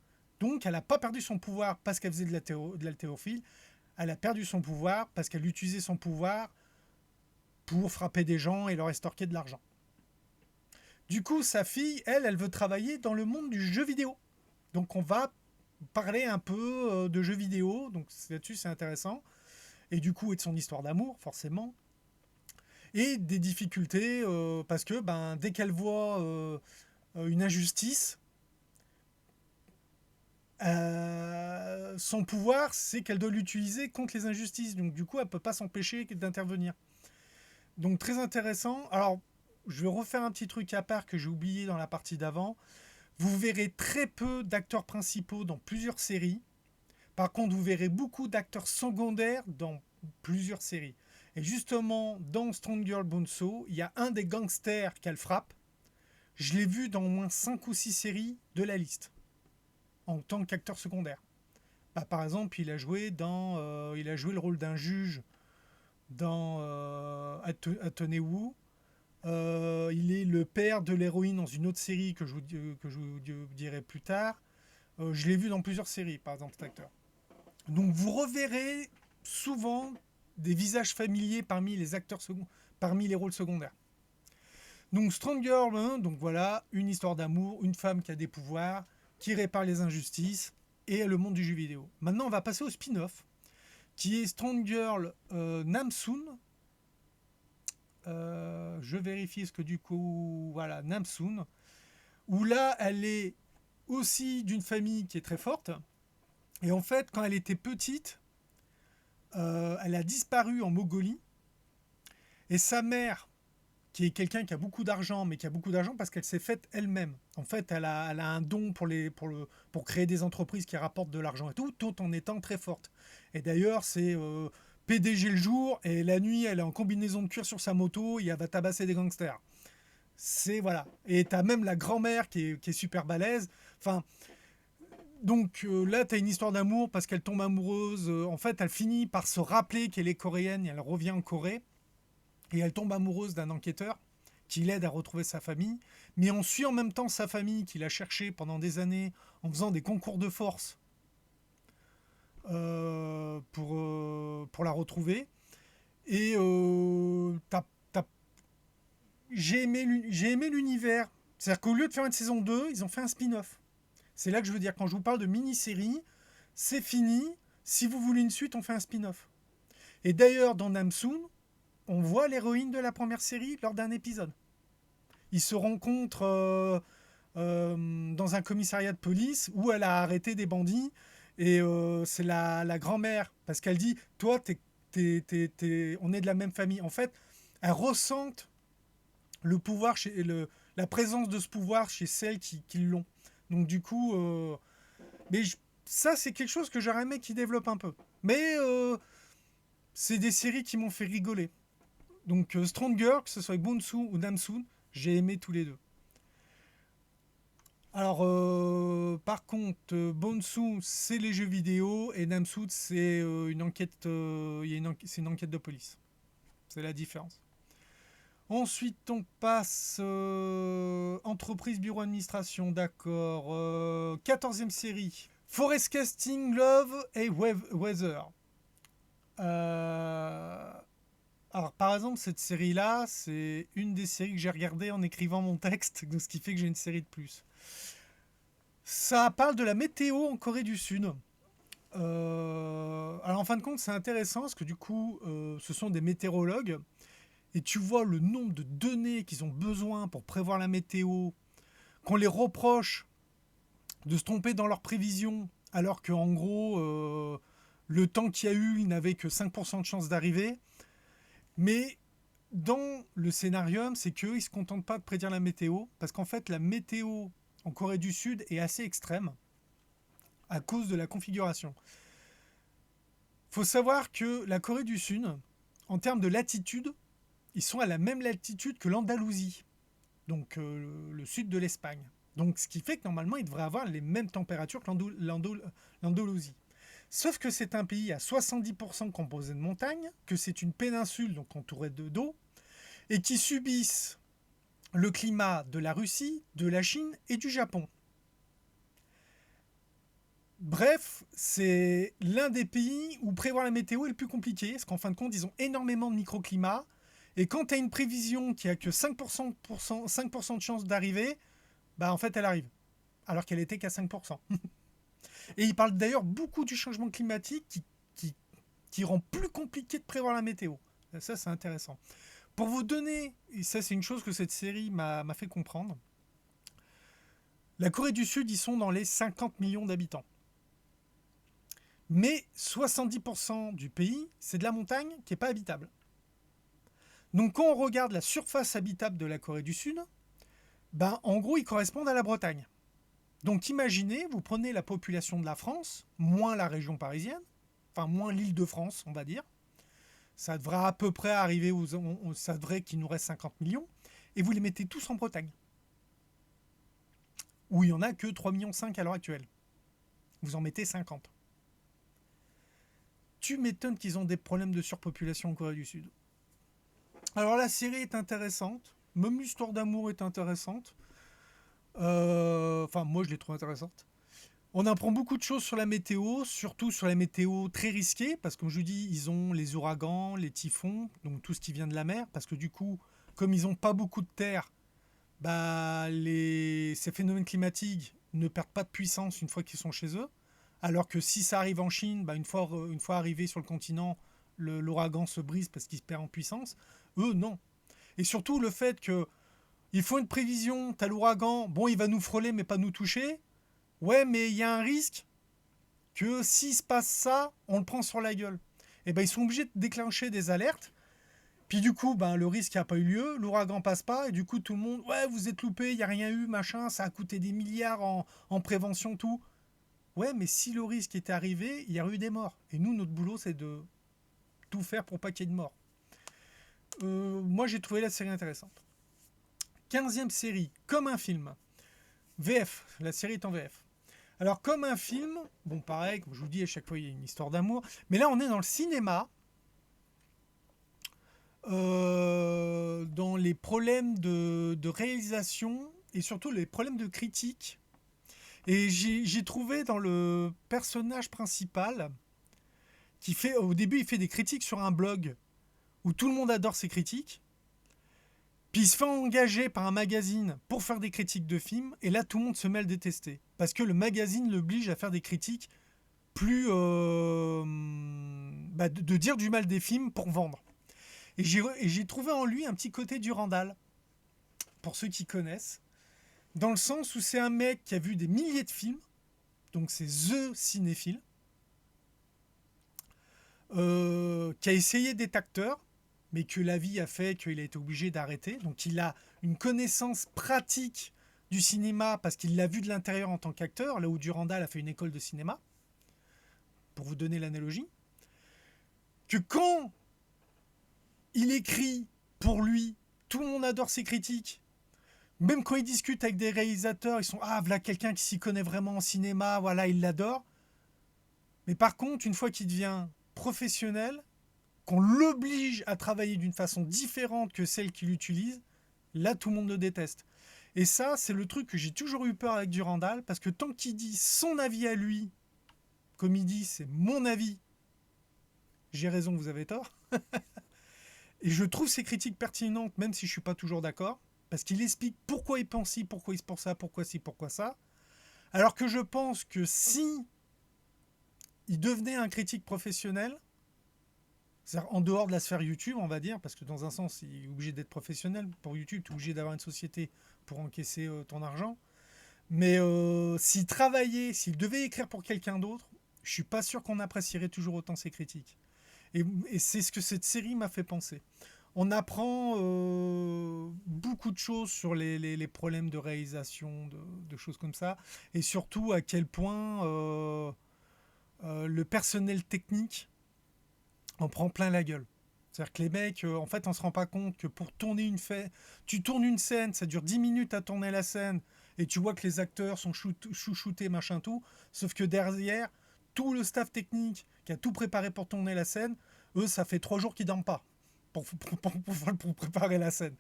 Donc elle n'a pas perdu son pouvoir parce qu'elle faisait de l'haltérophile, elle a perdu son pouvoir parce qu'elle utilisait son pouvoir pour frapper des gens et leur estorquer de l'argent. Du coup, sa fille, elle veut travailler dans le monde du jeu vidéo. Donc on va parler un peu de jeux vidéo, donc là-dessus c'est intéressant. Et du coup, et de son histoire d'amour, forcément. Et des difficultés, parce que dès qu'elle voit une injustice, son pouvoir, c'est qu'elle doit l'utiliser contre les injustices. Donc du coup, elle ne peut pas s'empêcher d'intervenir. Donc très intéressant. Alors, je vais refaire un petit truc à part que j'ai oublié dans la partie d'avant. Vous verrez très peu d'acteurs principaux dans plusieurs séries. Par contre, vous verrez beaucoup d'acteurs secondaires dans plusieurs séries. Et justement, dans Strong Girl Bond-Soo, il y a un des gangsters qu'elle frappe. Je l'ai vu dans au moins 5 ou 6 séries de la liste, en tant qu'acteur secondaire. Par exemple, il a joué le rôle d'un juge dans Atenewu. Il est le père de l'héroïne dans une autre série que je vous dirai plus tard. Je l'ai vu dans plusieurs séries, par exemple, cet acteur. Donc vous reverrez souvent des visages familiers parmi les rôles secondaires. Donc Strong Girl, hein, donc voilà, une histoire d'amour, une femme qui a des pouvoirs, qui répare les injustices, et le monde du jeu vidéo. Maintenant, on va passer au spin-off, qui est Strong Girl Namsoon. Je vérifie ce que du coup, voilà, Namsoon, où là, elle est aussi d'une famille qui est très forte. Et en fait, quand elle était petite, elle a disparu en Mongolie. Et sa mère, qui est quelqu'un qui a beaucoup d'argent, mais qui a beaucoup d'argent parce qu'elle s'est faite elle-même. En fait, elle a un don pour créer des entreprises qui rapportent de l'argent et tout en étant très forte. Et d'ailleurs, c'est PDG le jour, et la nuit, elle est en combinaison de cuir sur sa moto, et elle va tabasser des gangsters. C'est, voilà. Et t'as même la grand-mère qui est super balèze. Enfin... Donc là, tu as une histoire d'amour parce qu'elle tombe amoureuse. En fait, elle finit par se rappeler qu'elle est coréenne et elle revient en Corée. Et elle tombe amoureuse d'un enquêteur qui l'aide à retrouver sa famille. Mais on suit en même temps sa famille qu'il a cherchée pendant des années en faisant des concours de force pour la retrouver. Et j'ai aimé l'univers. C'est-à-dire qu'au lieu de faire une saison 2, ils ont fait un spin-off. C'est là que je veux dire, quand je vous parle de mini-série, c'est fini. Si vous voulez une suite, on fait un spin-off. Et d'ailleurs, dans Namsoon, on voit l'héroïne de la première série lors d'un épisode. Ils se rencontrent dans un commissariat de police où elle a arrêté des bandits. Et c'est la grand-mère, parce qu'elle dit, toi, on est de la même famille. En fait, elle ressent le pouvoir, la présence de ce pouvoir chez celles qui l'ont. Donc du coup, ça c'est quelque chose que j'aurais aimé qu'ils développent un peu. Mais c'est des séries qui m'ont fait rigoler. Donc Strong Girl, que ce soit avec Bond-Soo ou Namsoon, J'ai aimé tous les deux. Alors, par contre, Bonsu, c'est les jeux vidéo et Namsoud, c'est une enquête, c'est une enquête de police. C'est la différence. Ensuite, on passe entreprise, bureau, administration, d'accord. 14e série. Forest Casting, Love et Weather. Euh, Alors, par exemple, cette série-là, c'est une des séries que j'ai regardées en écrivant mon texte, ce qui fait que j'ai une série de plus. Ça parle de la météo en Corée du Sud. Alors, en fin de compte, c'est intéressant parce que du coup, ce sont des météorologues et tu vois le nombre de données qu'ils ont besoin pour prévoir la météo, qu'on les reproche de se tromper dans leurs prévisions, alors qu'en gros, le temps qu'il y a eu, il n'avait que 5% de chance d'arriver. Mais dans le scénarium, c'est qu'eux, ils ne se contentent pas de prédire la météo, parce qu'en fait, la météo en Corée du Sud est assez extrême à cause de la configuration. Il faut savoir que la Corée du Sud, en termes de latitude, ils sont à la même latitude que l'Andalousie, donc le sud de l'Espagne. Donc, ce qui fait que normalement, ils devraient avoir les mêmes températures que l'Andalousie. Sauf que c'est un pays à 70% composé de montagnes, que c'est une péninsule donc entourée d'eau, et qui subissent le climat de la Russie, de la Chine et du Japon. Bref, c'est l'un des pays où prévoir la météo est le plus compliqué, parce qu'en fin de compte, ils ont énormément de microclimats, et quand tu as une prévision qui a que 5% de chance d'arriver, bah en fait elle arrive, alors qu'elle était qu'à 5%. Et ils parlent d'ailleurs beaucoup du changement climatique qui, qui rend plus compliqué de prévoir la météo. Ça, c'est intéressant. Pour vous donner, et ça c'est une chose que cette série m'a fait comprendre, la Corée du Sud, ils sont dans les 50 millions d'habitants. Mais 70% du pays, c'est de la montagne qui n'est pas habitable. Donc quand on regarde la surface habitable de la Corée du Sud, ben, en gros, ils correspondent à la Bretagne. Donc imaginez, vous prenez la population de la France, moins la région parisienne, enfin moins l'Île-de-France, on va dire. Ça devrait à peu près arriver ça devrait qu'il nous reste 50 millions, et vous les mettez tous en Bretagne. Où il n'y en a que 3,5 millions à l'heure actuelle. Vous en mettez 50. Tu m'étonnes qu'ils ont des problèmes de surpopulation en Corée du Sud. Alors la série est intéressante, même l'histoire d'amour est intéressante. Enfin, moi je l'ai trouve intéressante. On apprend beaucoup de choses sur la météo, surtout sur la météo très risquée, parce que comme je vous dis, ils ont les ouragans, les typhons, donc tout ce qui vient de la mer, parce que du coup, comme ils n'ont pas beaucoup de terre, bah, ces phénomènes climatiques ne perdent pas de puissance une fois qu'ils sont chez eux. Alors que si ça arrive en Chine, bah, une fois arrivé sur le continent, l'ouragan se brise parce qu'il se perd en puissance. Eux, non. Et surtout le fait que il faut une prévision, t'as l'ouragan, bon, il va nous frôler mais pas nous toucher. Ouais, mais il y a un risque que s'il se passe ça, on le prend sur la gueule. Et ben ils sont obligés de déclencher des alertes. Puis du coup, ben, le risque n'a pas eu lieu, l'ouragan passe pas, et du coup tout le monde, ouais, vous êtes loupé, il n'y a rien eu, machin, ça a coûté des milliards en prévention, tout. Ouais, mais si le risque était arrivé, il y aurait eu des morts. Et nous, notre boulot, c'est de tout faire pour pas qu'il y ait de morts. Moi, j'ai trouvé la série intéressante. 15e série, comme un film. VF, la série est en VF. Alors, comme un film, bon, pareil, comme je vous dis, à chaque fois, il y a une histoire d'amour. Mais là, on est dans le cinéma, dans les problèmes de réalisation et surtout les problèmes de critique. Et j'ai trouvé dans le personnage principal, qui fait, au début, il fait des critiques sur un blog où tout le monde adore ses critiques. Puis il se fait engager par un magazine pour faire des critiques de films, et là tout le monde se met à le détester. Parce que le magazine l'oblige à faire des critiques plus... de dire du mal des films pour vendre. Et j'ai trouvé en lui un petit côté Durandal, pour ceux qui connaissent, dans le sens où c'est un mec qui a vu des milliers de films, donc c'est THE cinéphile, qui a essayé d'être acteur, mais que la vie a fait qu'il a été obligé d'arrêter. Donc il a une connaissance pratique du cinéma parce qu'il l'a vu de l'intérieur en tant qu'acteur, là où Durandal a fait une école de cinéma, pour vous donner l'analogie. Que quand il écrit pour lui, tout le monde adore ses critiques, Même quand il discute avec des réalisateurs, ils sont ah voilà quelqu'un qui s'y connaît vraiment en cinéma, voilà il l'adore. Mais par contre, une fois qu'il devient professionnel, qu'on l'oblige à travailler d'une façon différente que celle qu'il utilise, là tout le monde le déteste. Et ça, c'est le truc que j'ai toujours eu peur avec Durandal, parce que tant qu'il dit son avis à lui, comme il dit c'est mon avis, j'ai raison, vous avez tort. Et je trouve ses critiques pertinentes, même si je ne suis pas toujours d'accord, parce qu'il explique pourquoi il pense ci, pourquoi il pense ça, pourquoi ci, pourquoi ça. Alors que je pense que si il devenait un critique professionnel, c'est-à-dire en dehors de la sphère YouTube, on va dire, parce que dans un sens, il est obligé d'être professionnel. Pour YouTube, tu es obligé d'avoir une société pour encaisser ton argent. Mais s'il travaillait, s'il devait écrire pour quelqu'un d'autre, je suis pas sûr qu'on apprécierait toujours autant ses critiques. Et c'est ce que cette série m'a fait penser. On apprend beaucoup de choses sur les problèmes de réalisation, de choses comme ça, et surtout à quel point le personnel technique en prend plein la gueule. C'est-à-dire que les mecs, en fait, on se rend pas compte que pour tourner tu tournes une scène, ça dure 10 minutes à tourner la scène, et tu vois que les acteurs sont chouchoutés, machin tout, sauf que derrière, tout le staff technique qui a tout préparé pour tourner la scène, eux, ça fait 3 jours qu'ils dorment pas pour préparer la scène.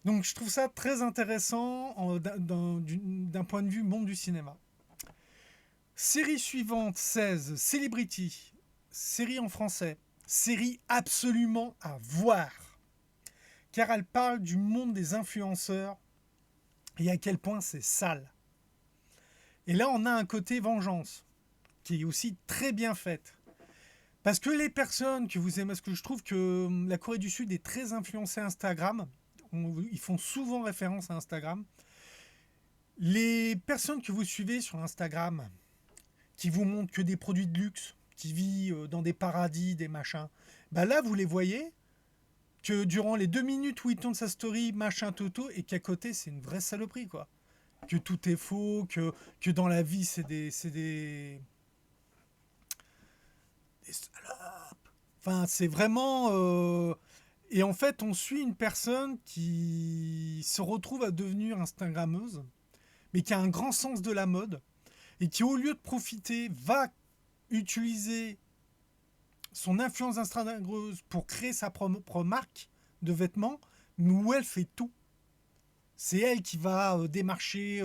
Donc je trouve ça très intéressant d'un point de vue monde du cinéma. Série suivante, 16, Celebrity. Série en français. Série absolument à voir. Car elle parle du monde des influenceurs et à quel point c'est sale. Et là, on a un côté vengeance qui est aussi très bien faite. Parce que les personnes que vous aimez, parce que je trouve que la Corée du Sud est très influencée Instagram. Ils font souvent référence à Instagram. Les personnes que vous suivez sur Instagram, qui vous montrent que des produits de luxe, qui vivent dans des paradis, des machins, bah là, vous les voyez, que durant les 2 minutes où il tourne sa story, machin, toto, et qu'à côté, c'est une vraie saloperie, quoi. Que tout est faux, que dans la vie, c'est des salopes. Enfin, c'est vraiment... Et en fait, on suit une personne qui se retrouve à devenir Instagrammeuse, mais qui a un grand sens de la mode, et qui, au lieu de profiter, va utiliser son influence Instagrammeuse pour créer sa propre marque de vêtements, où elle fait tout. C'est elle qui va démarcher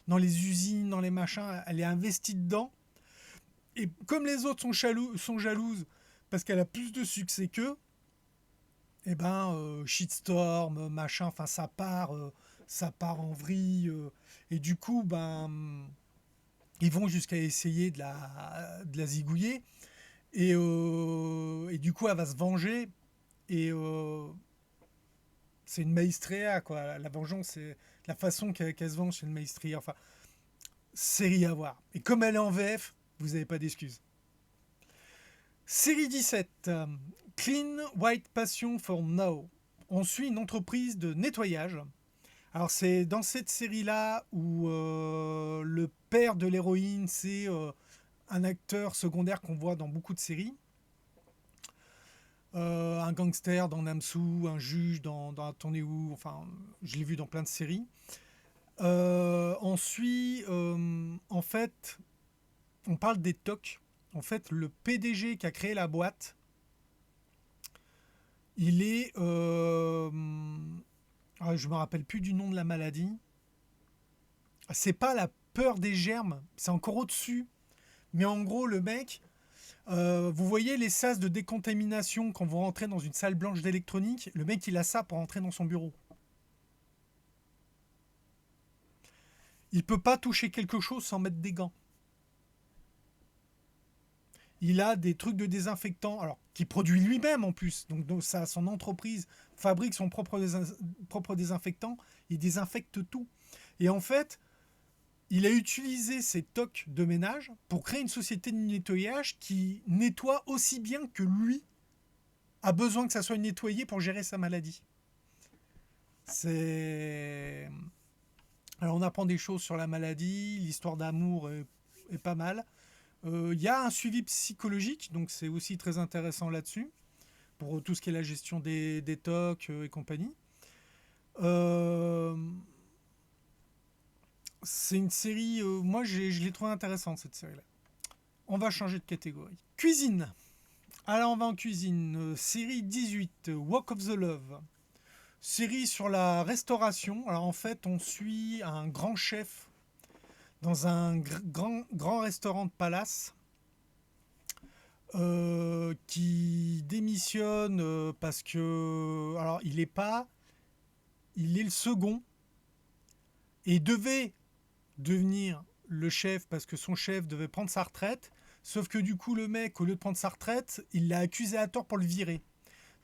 dans les usines, dans les machins, elle est investie dedans. Et comme les autres sont jalouses parce qu'elle a plus de succès qu'eux, et ben shitstorm, machin, enfin ça part en vrille. Et du coup, ben ils vont jusqu'à essayer de la zigouiller. Et du coup, elle va se venger. Et c'est une maestria, quoi. La vengeance, c'est la façon qu'elle se venge, c'est une maestria. Enfin, série à voir. Et comme elle est en VF, vous n'avez pas d'excuses. Série 17. Clean White Passion for Now. On suit une entreprise de nettoyage. Alors c'est dans cette série-là où le père de l'héroïne, c'est un acteur secondaire qu'on voit dans beaucoup de séries. Un gangster dans Namsu, un juge dans Attendez où, enfin, je l'ai vu dans plein de séries. On suit, en fait, on parle des TOC. En fait, le PDG qui a créé la boîte, il est, je me rappelle plus du nom de la maladie. C'est pas la peur des germes, c'est encore au-dessus. Mais en gros, le mec, vous voyez les sas de décontamination quand vous rentrez dans une salle blanche d'électronique, le mec il a ça pour entrer dans son bureau. Il peut pas toucher quelque chose sans mettre des gants. Il a des trucs de désinfectant, alors qu'il produit lui-même en plus. Donc ça, son entreprise fabrique son propre désinfectant. Il désinfecte tout. Et en fait, il a utilisé ces tocs de ménage pour créer une société de nettoyage qui nettoie aussi bien que lui a besoin que ça soit nettoyé pour gérer sa maladie. C'est... Alors on apprend des choses sur la maladie, l'histoire d'amour est pas mal. Il y a un suivi psychologique, donc c'est aussi très intéressant là-dessus, pour tout ce qui est la gestion des TOC et compagnie. C'est une série, moi je l'ai trouvée intéressante cette série-là. On va changer de catégorie. Cuisine. Alors on va en cuisine. Série 18, Walk of the Love. Série sur la restauration. Alors en fait, on suit un grand chef dans un grand restaurant de palace qui démissionne parce que. Alors il est pas. Il est le second et devait devenir le chef parce que son chef devait prendre sa retraite. Sauf que du coup, le mec, au lieu de prendre sa retraite, il l'a accusé à tort pour le virer.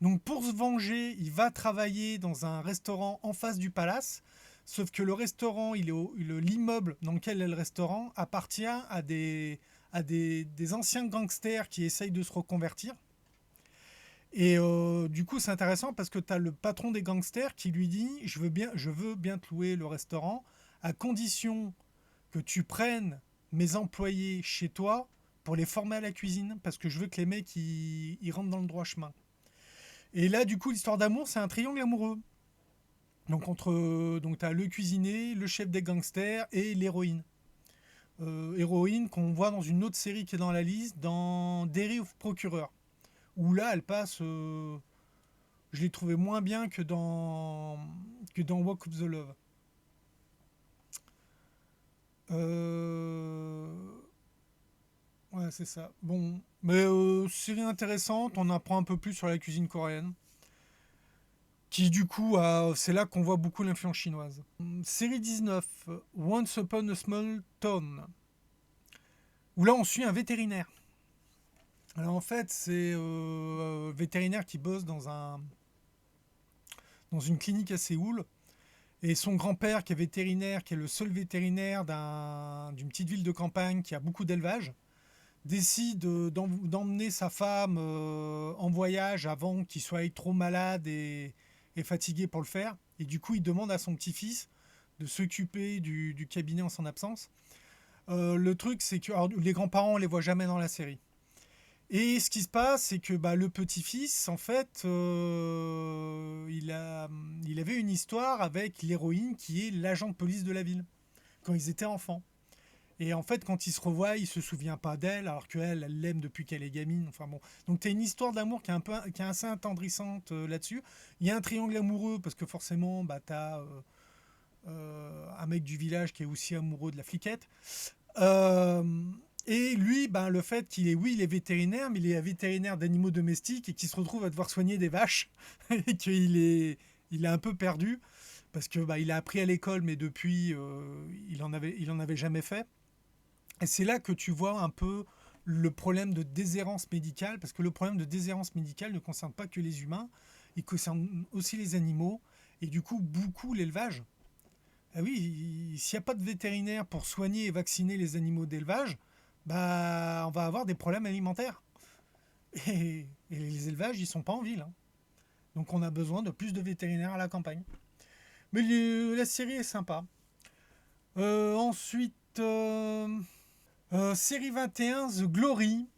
Donc pour se venger, il va travailler dans un restaurant en face du palace. Sauf que le restaurant, l'immeuble dans lequel est le restaurant appartient à des anciens gangsters qui essayent de se reconvertir. Et du coup, c'est intéressant parce que tu as le patron des gangsters qui lui dit je veux bien te louer le restaurant à condition que tu prennes mes employés chez toi pour les former à la cuisine parce que je veux que les mecs ils rentrent dans le droit chemin. Et là, du coup, l'histoire d'amour, c'est un triangle amoureux. Donc tu as le cuisinier, le chef des gangsters et l'héroïne. Héroïne qu'on voit dans une autre série qui est dans la liste, dans Derry of Procureur. Où là, elle passe. Je l'ai trouvé moins bien que dans Walk of the Love. Euh, Ouais, c'est ça. Bon, mais série intéressante, on apprend un peu plus sur la cuisine coréenne, qui du coup, c'est là qu'on voit beaucoup l'influence chinoise. Série 19, Once Upon a Small Town, où là on suit un vétérinaire. Alors en fait, c'est un vétérinaire qui bosse dans une clinique à Séoul, et son grand-père qui est vétérinaire, qui est le seul vétérinaire d'une petite ville de campagne qui a beaucoup d'élevage, décide d'emmener sa femme en voyage avant qu'il soit trop malade et fatigué pour le faire. Et du coup, il demande à son petit-fils de s'occuper du cabinet en son absence. Le truc, c'est que alors, les grands-parents, on les voit jamais dans la série. Et ce qui se passe, c'est que le petit-fils, en fait, il avait une histoire avec l'héroïne qui est l'agent de police de la ville, quand ils étaient enfants. Et en fait, quand il se revoit, il se souvient pas d'elle, alors qu'elle, elle l'aime depuis qu'elle est gamine. Enfin bon. Donc tu as une histoire d'amour qui est assez attendrissante là-dessus. Il y a un triangle amoureux, parce que forcément, tu as un mec du village qui est aussi amoureux de la fliquette. Euh, et lui, le fait qu'il est, oui, il est vétérinaire, mais il est vétérinaire d'animaux domestiques et qu'il se retrouve à devoir soigner des vaches, et il est un peu perdu, parce que il a appris à l'école, mais depuis, il en avait jamais fait. Et c'est là que tu vois un peu le problème de déshérence médicale, parce que le problème de déshérence médicale ne concerne pas que les humains, il concerne aussi les animaux, et du coup beaucoup l'élevage. Ah oui, s'il n'y a pas de vétérinaire pour soigner et vacciner les animaux d'élevage, on va avoir des problèmes alimentaires. Et les élevages, ils sont pas en ville, hein. Donc on a besoin de plus de vétérinaires à la campagne. Mais la série est sympa. Ensuite, série 21, The Glory.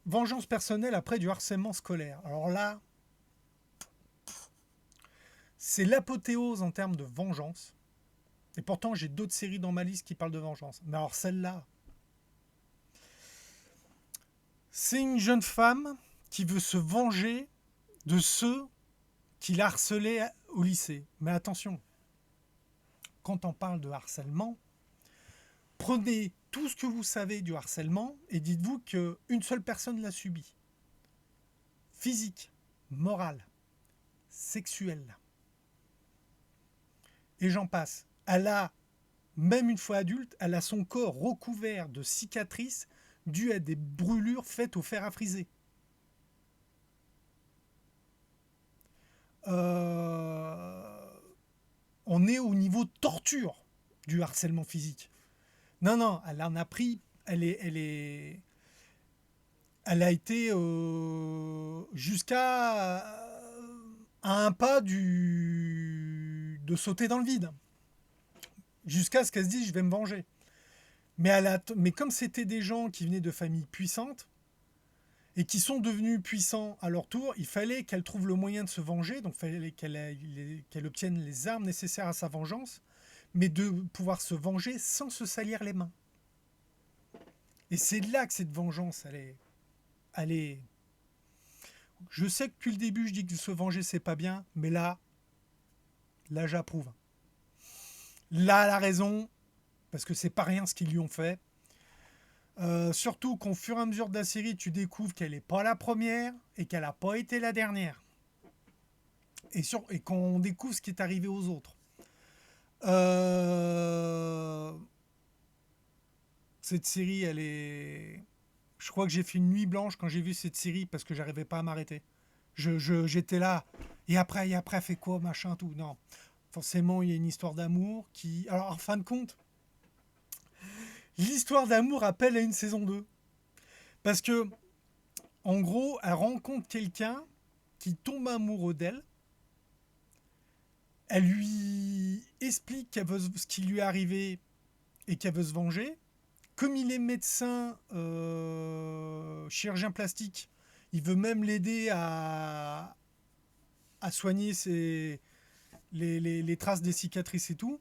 Vengeance personnelle après du harcèlement scolaire. Alors là, c'est l'apothéose en termes de vengeance. Et pourtant, j'ai d'autres séries dans ma liste qui parlent de vengeance. Mais alors celle-là, c'est une jeune femme qui veut se venger de ceux qui la harcelaient au lycée. Mais attention, quand on parle de harcèlement, prenez tout ce que vous savez du harcèlement et dites-vous qu'une seule personne l'a subi. Physique, moral, sexuel. Et j'en passe. Elle a, même une fois adulte, elle a son corps recouvert de cicatrices dues à des brûlures faites au fer à friser. Euh, on est au niveau torture du harcèlement physique. Non, non, elle en a pris. Elle a été jusqu'à un pas de sauter dans le vide, jusqu'à ce qu'elle se dise je vais me venger. Mais comme c'était des gens qui venaient de familles puissantes et qui sont devenus puissants à leur tour, il fallait qu'elle trouve le moyen de se venger, donc il fallait qu'elle obtienne les armes nécessaires à sa vengeance. mais de pouvoir se venger sans se salir les mains. Et c'est là que cette vengeance, elle est... Je sais que depuis le début, je dis que se venger, c'est pas bien, mais là, j'approuve. Là, elle a raison, parce que c'est pas rien ce qu'ils lui ont fait. Surtout qu'au fur et à mesure de la série, tu découvres qu'elle n'est pas la première et qu'elle n'a pas été la dernière. Et qu'on découvre ce qui est arrivé aux autres. Cette série, elle est... Je crois que j'ai fait une nuit blanche quand j'ai vu cette série parce que j'arrivais pas à m'arrêter. J'étais là. Et après, fait quoi, machin, tout. Non. Forcément, il y a une histoire d'amour qui... Alors, en fin de compte, l'histoire d'amour appelle à une saison 2. Parce que, en gros, elle rencontre quelqu'un qui tombe amoureux d'elle. Elle lui explique ce qui lui est arrivé et qu'elle veut se venger. Comme il est médecin, chirurgien plastique, il veut même l'aider à soigner les traces des cicatrices et tout.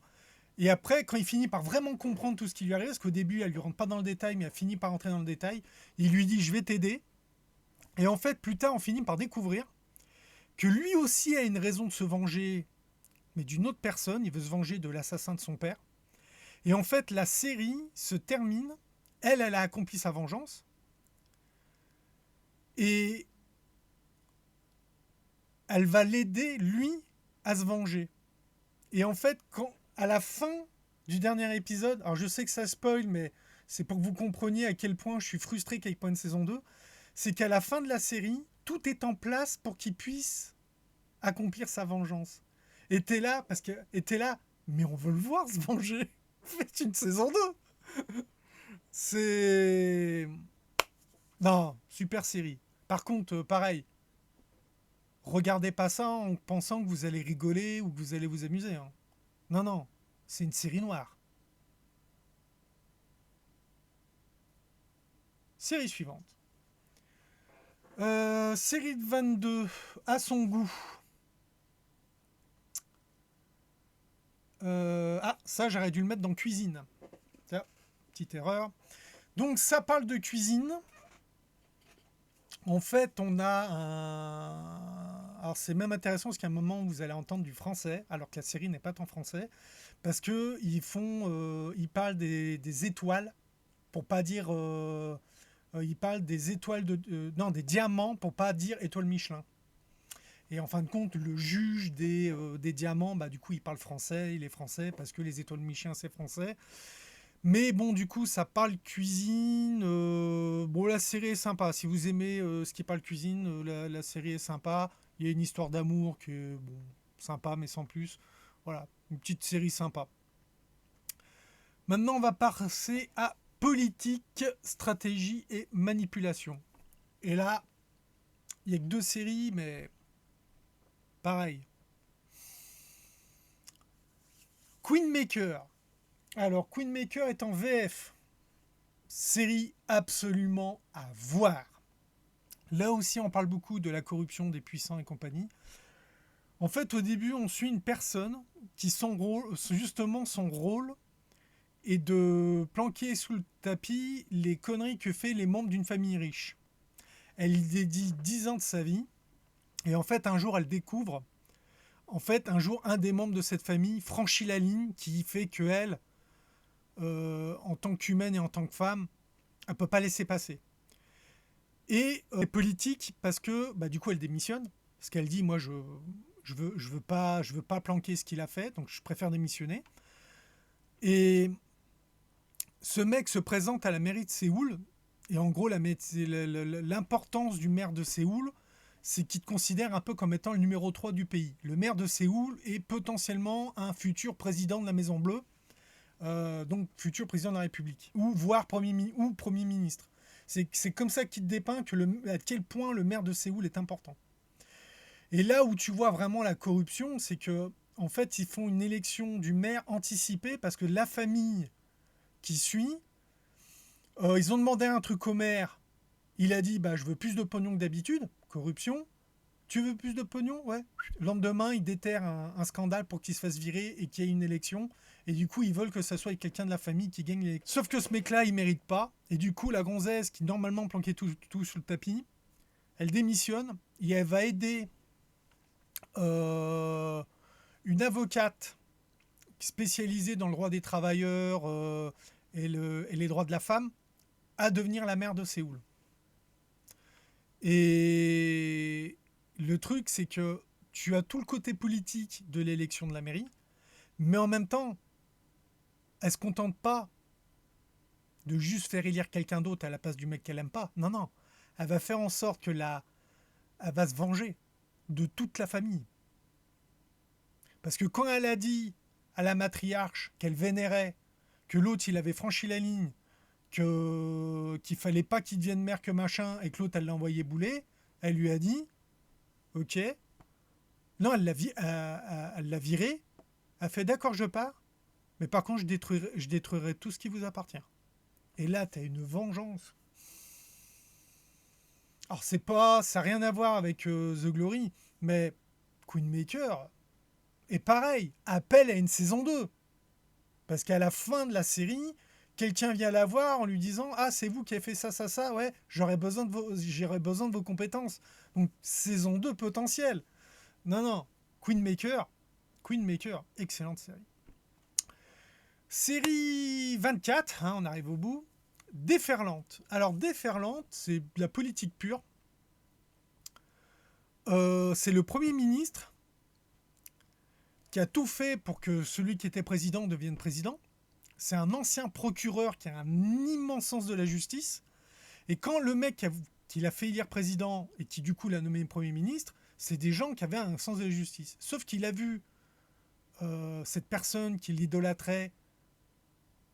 Et après, quand il finit par vraiment comprendre tout ce qui lui arrive, parce qu'au début, elle lui rentre pas dans le détail, mais elle finit par rentrer dans le détail, il lui dit « je vais t'aider ». Et en fait, plus tard, on finit par découvrir que lui aussi a une raison de se venger, mais d'une autre personne. Il veut se venger de l'assassin de son père. Et en fait, la série se termine. Elle a accompli sa vengeance. Et elle va l'aider, lui, à se venger. Et en fait, à la fin du dernier épisode, alors je sais que ça spoil, mais c'est pour que vous compreniez à quel point je suis frustré qu'il n'y ait pas une saison 2, c'est qu'à la fin de la série, tout est en place pour qu'il puisse accomplir sa vengeance. Et t'es là, mais on veut le voir se venger. Faites une saison 2. C'est... Non, super série. Par contre, pareil, regardez pas ça en pensant que vous allez rigoler ou que vous allez vous amuser. Hein. Non, non, c'est une série noire. Série suivante. Série de 22, à son goût. Ça, j'aurais dû le mettre dans cuisine. Tiens, petite erreur. Donc, ça parle de cuisine. En fait, on a un... Alors, c'est même intéressant parce qu'à un moment, vous allez entendre du français, alors que la série n'est pas en français, parce que ils parlent des étoiles, pour pas dire... ils parlent des étoiles non, des diamants, pour pas dire étoile Michelin. Et en fin de compte, le juge des diamants, bah, du coup, il parle français, il est français, parce que les étoiles Michelin, c'est français. Mais bon, du coup, ça parle cuisine. Bon, la série est sympa. Si vous aimez ce qui parle cuisine, la série est sympa. Il y a une histoire d'amour qui est bon, sympa, mais sans plus. Voilà, une petite série sympa. Maintenant, on va passer à politique, stratégie et manipulation. Et là, il n'y a que 2 séries, mais pareil. Queenmaker. Alors, Queenmaker est en VF. Série absolument à voir. Là aussi, on parle beaucoup de la corruption des puissants et compagnie. En fait, au début, on suit une personne qui, son rôle est de planquer sous le tapis les conneries que fait les membres d'une famille riche. Elle y dédie 10 ans de sa vie. Et en fait, un jour, elle découvre... un des membres de cette famille franchit la ligne qui fait qu'elle, en tant qu'humaine et en tant que femme, elle ne peut pas laisser passer. Et politique parce que bah, du coup elle démissionne parce qu'elle dit moi je veux pas planquer ce qu'il a fait, donc je préfère démissionner. Et ce mec se présente à la mairie de Séoul et en gros l'importance du maire de Séoul, c'est qu'il te considère un peu comme étant le numéro 3 du pays. Le maire de Séoul est potentiellement un futur président de la Maison Bleue, donc futur président de la République, ou voire premier ministre. C'est comme ça qu'il te dépeint à quel point le maire de Séoul est important. Et là où tu vois vraiment la corruption, c'est que en fait, ils font une élection du maire anticipée parce que la famille qui suit, ils ont demandé un truc au maire. Il a dit bah, je veux plus de pognon que d'habitude, corruption. Tu veux plus de pognon? Ouais. Le lendemain, ils déterrent un scandale pour qu'il se fasse virer et qu'il y ait une élection. Et du coup, ils veulent que ça soit avec quelqu'un de la famille qui gagne l'élection. Sauf que ce mec-là, il mérite pas. Et du coup, la gonzesse, qui normalement planquait tout sous le tapis, elle démissionne et elle va aider euh, une avocate spécialisée dans le droit des travailleurs et les droits de la femme à devenir la maire de Séoul. Et le truc, c'est que tu as tout le côté politique de l'élection de la mairie, mais en même temps, elle se contente pas de juste faire élire quelqu'un d'autre à la place du mec qu'elle aime pas. Non, non. Elle va faire en sorte que elle va se venger de toute la famille. Parce que quand elle a dit à la matriarche qu'elle vénérait, que l'autre il avait franchi la ligne, qu'il fallait pas qu'il devienne maire que machin, et que l'autre elle l'a envoyé bouler, elle lui a dit, ok. Non, elle l'a viré. Elle fait d'accord, je pars, mais par contre je détruirai tout ce qui vous appartient. Et là, tu as une vengeance. Alors ça n'a rien à voir avec The Glory, mais Queen Maker est pareil, appelle à une saison 2. Parce qu'à la fin de la série, quelqu'un vient la voir en lui disant « Ah, c'est vous qui avez fait ça, ça, ça, ouais, j'aurais besoin de vos compétences. » Donc, saison 2 potentielle. Non, non, Queen Maker, excellente série. Série 24, hein, on arrive au bout. Déferlante. Alors, Déferlante, c'est de la politique pure. C'est le Premier ministre qui a tout fait pour que celui qui était président devienne président. C'est un ancien procureur qui a un immense sens de la justice. Et quand le mec qui l'a fait élire président et qui du coup l'a nommé Premier ministre, c'est des gens qui avaient un sens de la justice. Sauf qu'il a vu cette personne qui l'idolâtrait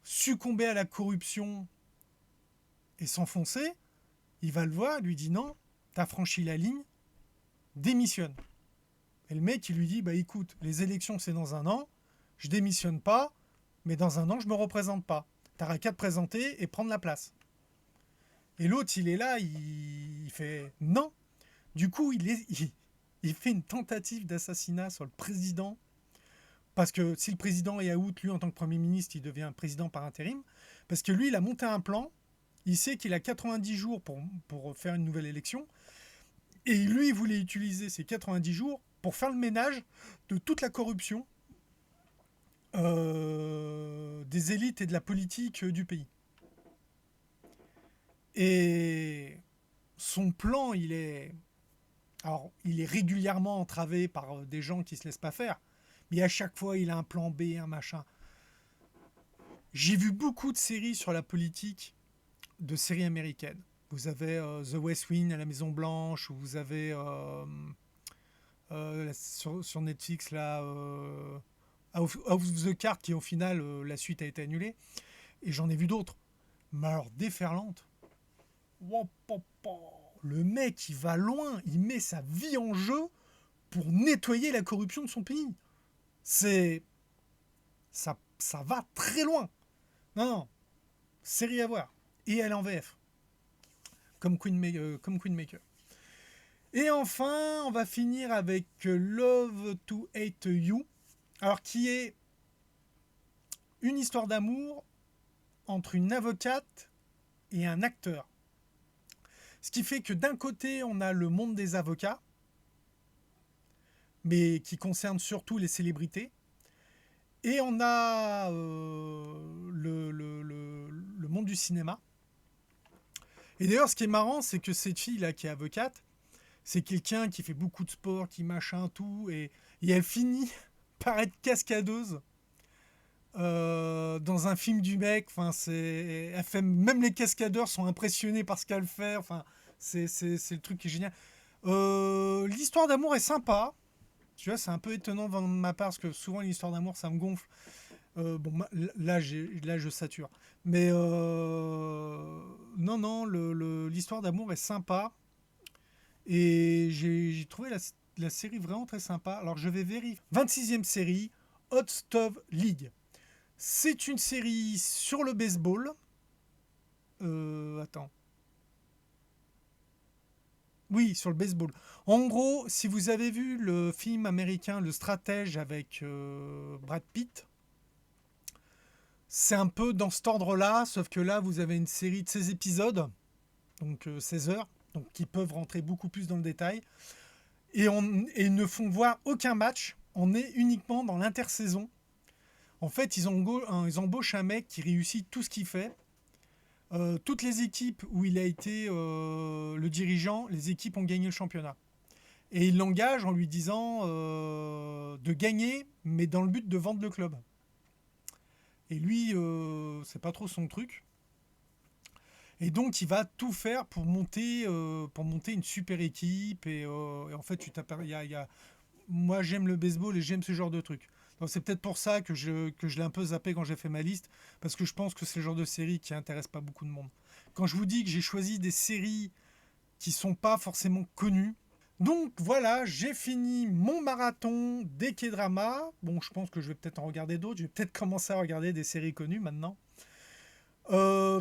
succomber à la corruption et s'enfoncer. Il va le voir, lui dit non, t'as franchi la ligne, démissionne. Et le mec, il lui dit, bah écoute, les élections c'est dans un an, je démissionne pas, mais dans un an je me représente pas. T'auras qu'à te présenter et prendre la place. Et l'autre, il est là, il fait non. Du coup, il fait une tentative d'assassinat sur le président. Parce que si le président est out, lui en tant que Premier ministre, il devient président par intérim. Parce que lui, il a monté un plan. Il sait qu'il a 90 jours pour faire une nouvelle élection. Et lui, il voulait utiliser ces 90 jours pour faire le ménage de toute la corruption des élites et de la politique du pays. Et son plan, il est régulièrement entravé par des gens qui se laissent pas faire. Mais à chaque fois, il a un plan B, un machin. J'ai vu beaucoup de séries sur la politique, de séries américaines. Vous avez The West Wing à la Maison Blanche, ou vous avez sur Netflix là, House of the Cards, qui au final la suite a été annulée. Et j'en ai vu d'autres. Mais alors déferlante. Le mec, il va loin, il met sa vie en jeu pour nettoyer la corruption de son pays. Ça va très loin. Non, non, série à voir. Et elle en VF. Comme Queen Maker. Et enfin, on va finir avec Love to Hate You. Alors, qui est une histoire d'amour entre une avocate et un acteur. Ce qui fait que d'un côté, on a le monde des avocats, mais qui concerne surtout les célébrités. Et on a le monde du cinéma. Et d'ailleurs, ce qui est marrant, c'est que cette fille-là qui est avocate, c'est quelqu'un qui fait beaucoup de sport, qui machin, tout, et elle finit par être cascadeuse dans un film du mec. Enfin, elle fait, même les cascadeurs sont impressionnés par ce qu'elle fait. Enfin, c'est le truc qui est génial. L'histoire d'amour est sympa. Tu vois, c'est un peu étonnant de ma part, parce que souvent l'histoire d'amour, ça me gonfle. Bon, là, je sature. Mais non, l'histoire d'amour est sympa. Et j'ai trouvé la série vraiment très sympa. Alors, je vais vérifier. 26e série, Hot Stove League. C'est une série sur le baseball. Attends. Oui, sur le baseball. En gros, si vous avez vu le film américain Le Stratège avec Brad Pitt, c'est un peu dans cet ordre-là, sauf que là, vous avez une série de 16 épisodes, donc 16 heures, donc qui peuvent rentrer beaucoup plus dans le détail. Et ils ne font voir aucun match, on est uniquement dans l'intersaison. En fait, ils embauchent un mec qui réussit tout ce qu'il fait. Toutes les équipes où il a été le dirigeant, les équipes ont gagné le championnat. Et il l'engage en lui disant de gagner, mais dans le but de vendre le club. Et lui, c'est pas trop son truc. Et donc, il va tout faire pour monter une super équipe. Et en fait, moi, j'aime le baseball et j'aime ce genre de trucs. Donc, c'est peut-être pour ça que je l'ai un peu zappé quand j'ai fait ma liste. Parce que je pense que c'est le genre de série qui intéresse pas beaucoup de monde. Quand je vous dis que j'ai choisi des séries qui sont pas forcément connues. Donc voilà, j'ai fini mon marathon des K-dramas. Bon, je pense que je vais peut-être en regarder d'autres. Je vais peut-être commencer à regarder des séries connues maintenant.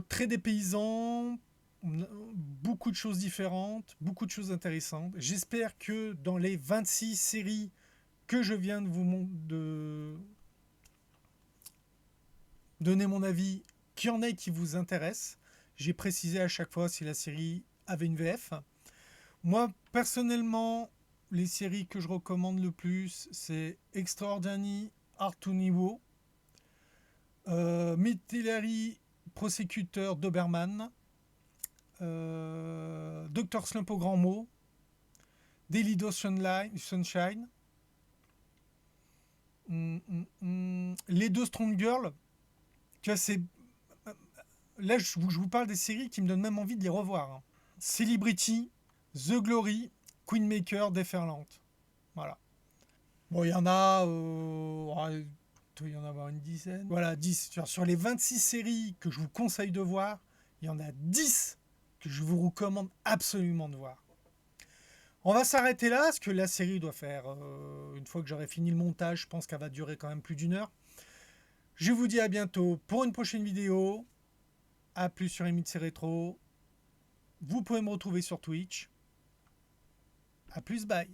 Très dépaysant, beaucoup de choses différentes, beaucoup de choses intéressantes. J'espère que dans les 26 séries que je viens de donner mon avis, qu'il y en ait qui vous intéressent. J'ai précisé à chaque fois si la série avait une VF. Moi, personnellement, les séries que je recommande le plus, c'est Extraordinary Artunivo, Military Prosecutor Doberman, Dr. Slump au grand mot, Daily Dose Sunshine, les deux Strong Girls. Tu vois, là, je vous parle des séries qui me donnent même envie de les revoir, hein. Celebrity, The Glory, Queenmaker, Deferlant. Voilà. Bon, il y en a. Il doit y en avoir une dizaine. Voilà, 10. Sur les 26 séries que je vous conseille de voir, il y en a 10 que je vous recommande absolument de voir. On va s'arrêter là, parce que la série doit faire. Une fois que j'aurai fini le montage, je pense qu'elle va durer quand même plus d'une heure. Je vous dis à bientôt pour une prochaine vidéo. A plus sur MXC Rétro. Vous pouvez me retrouver sur Twitch. A plus, bye.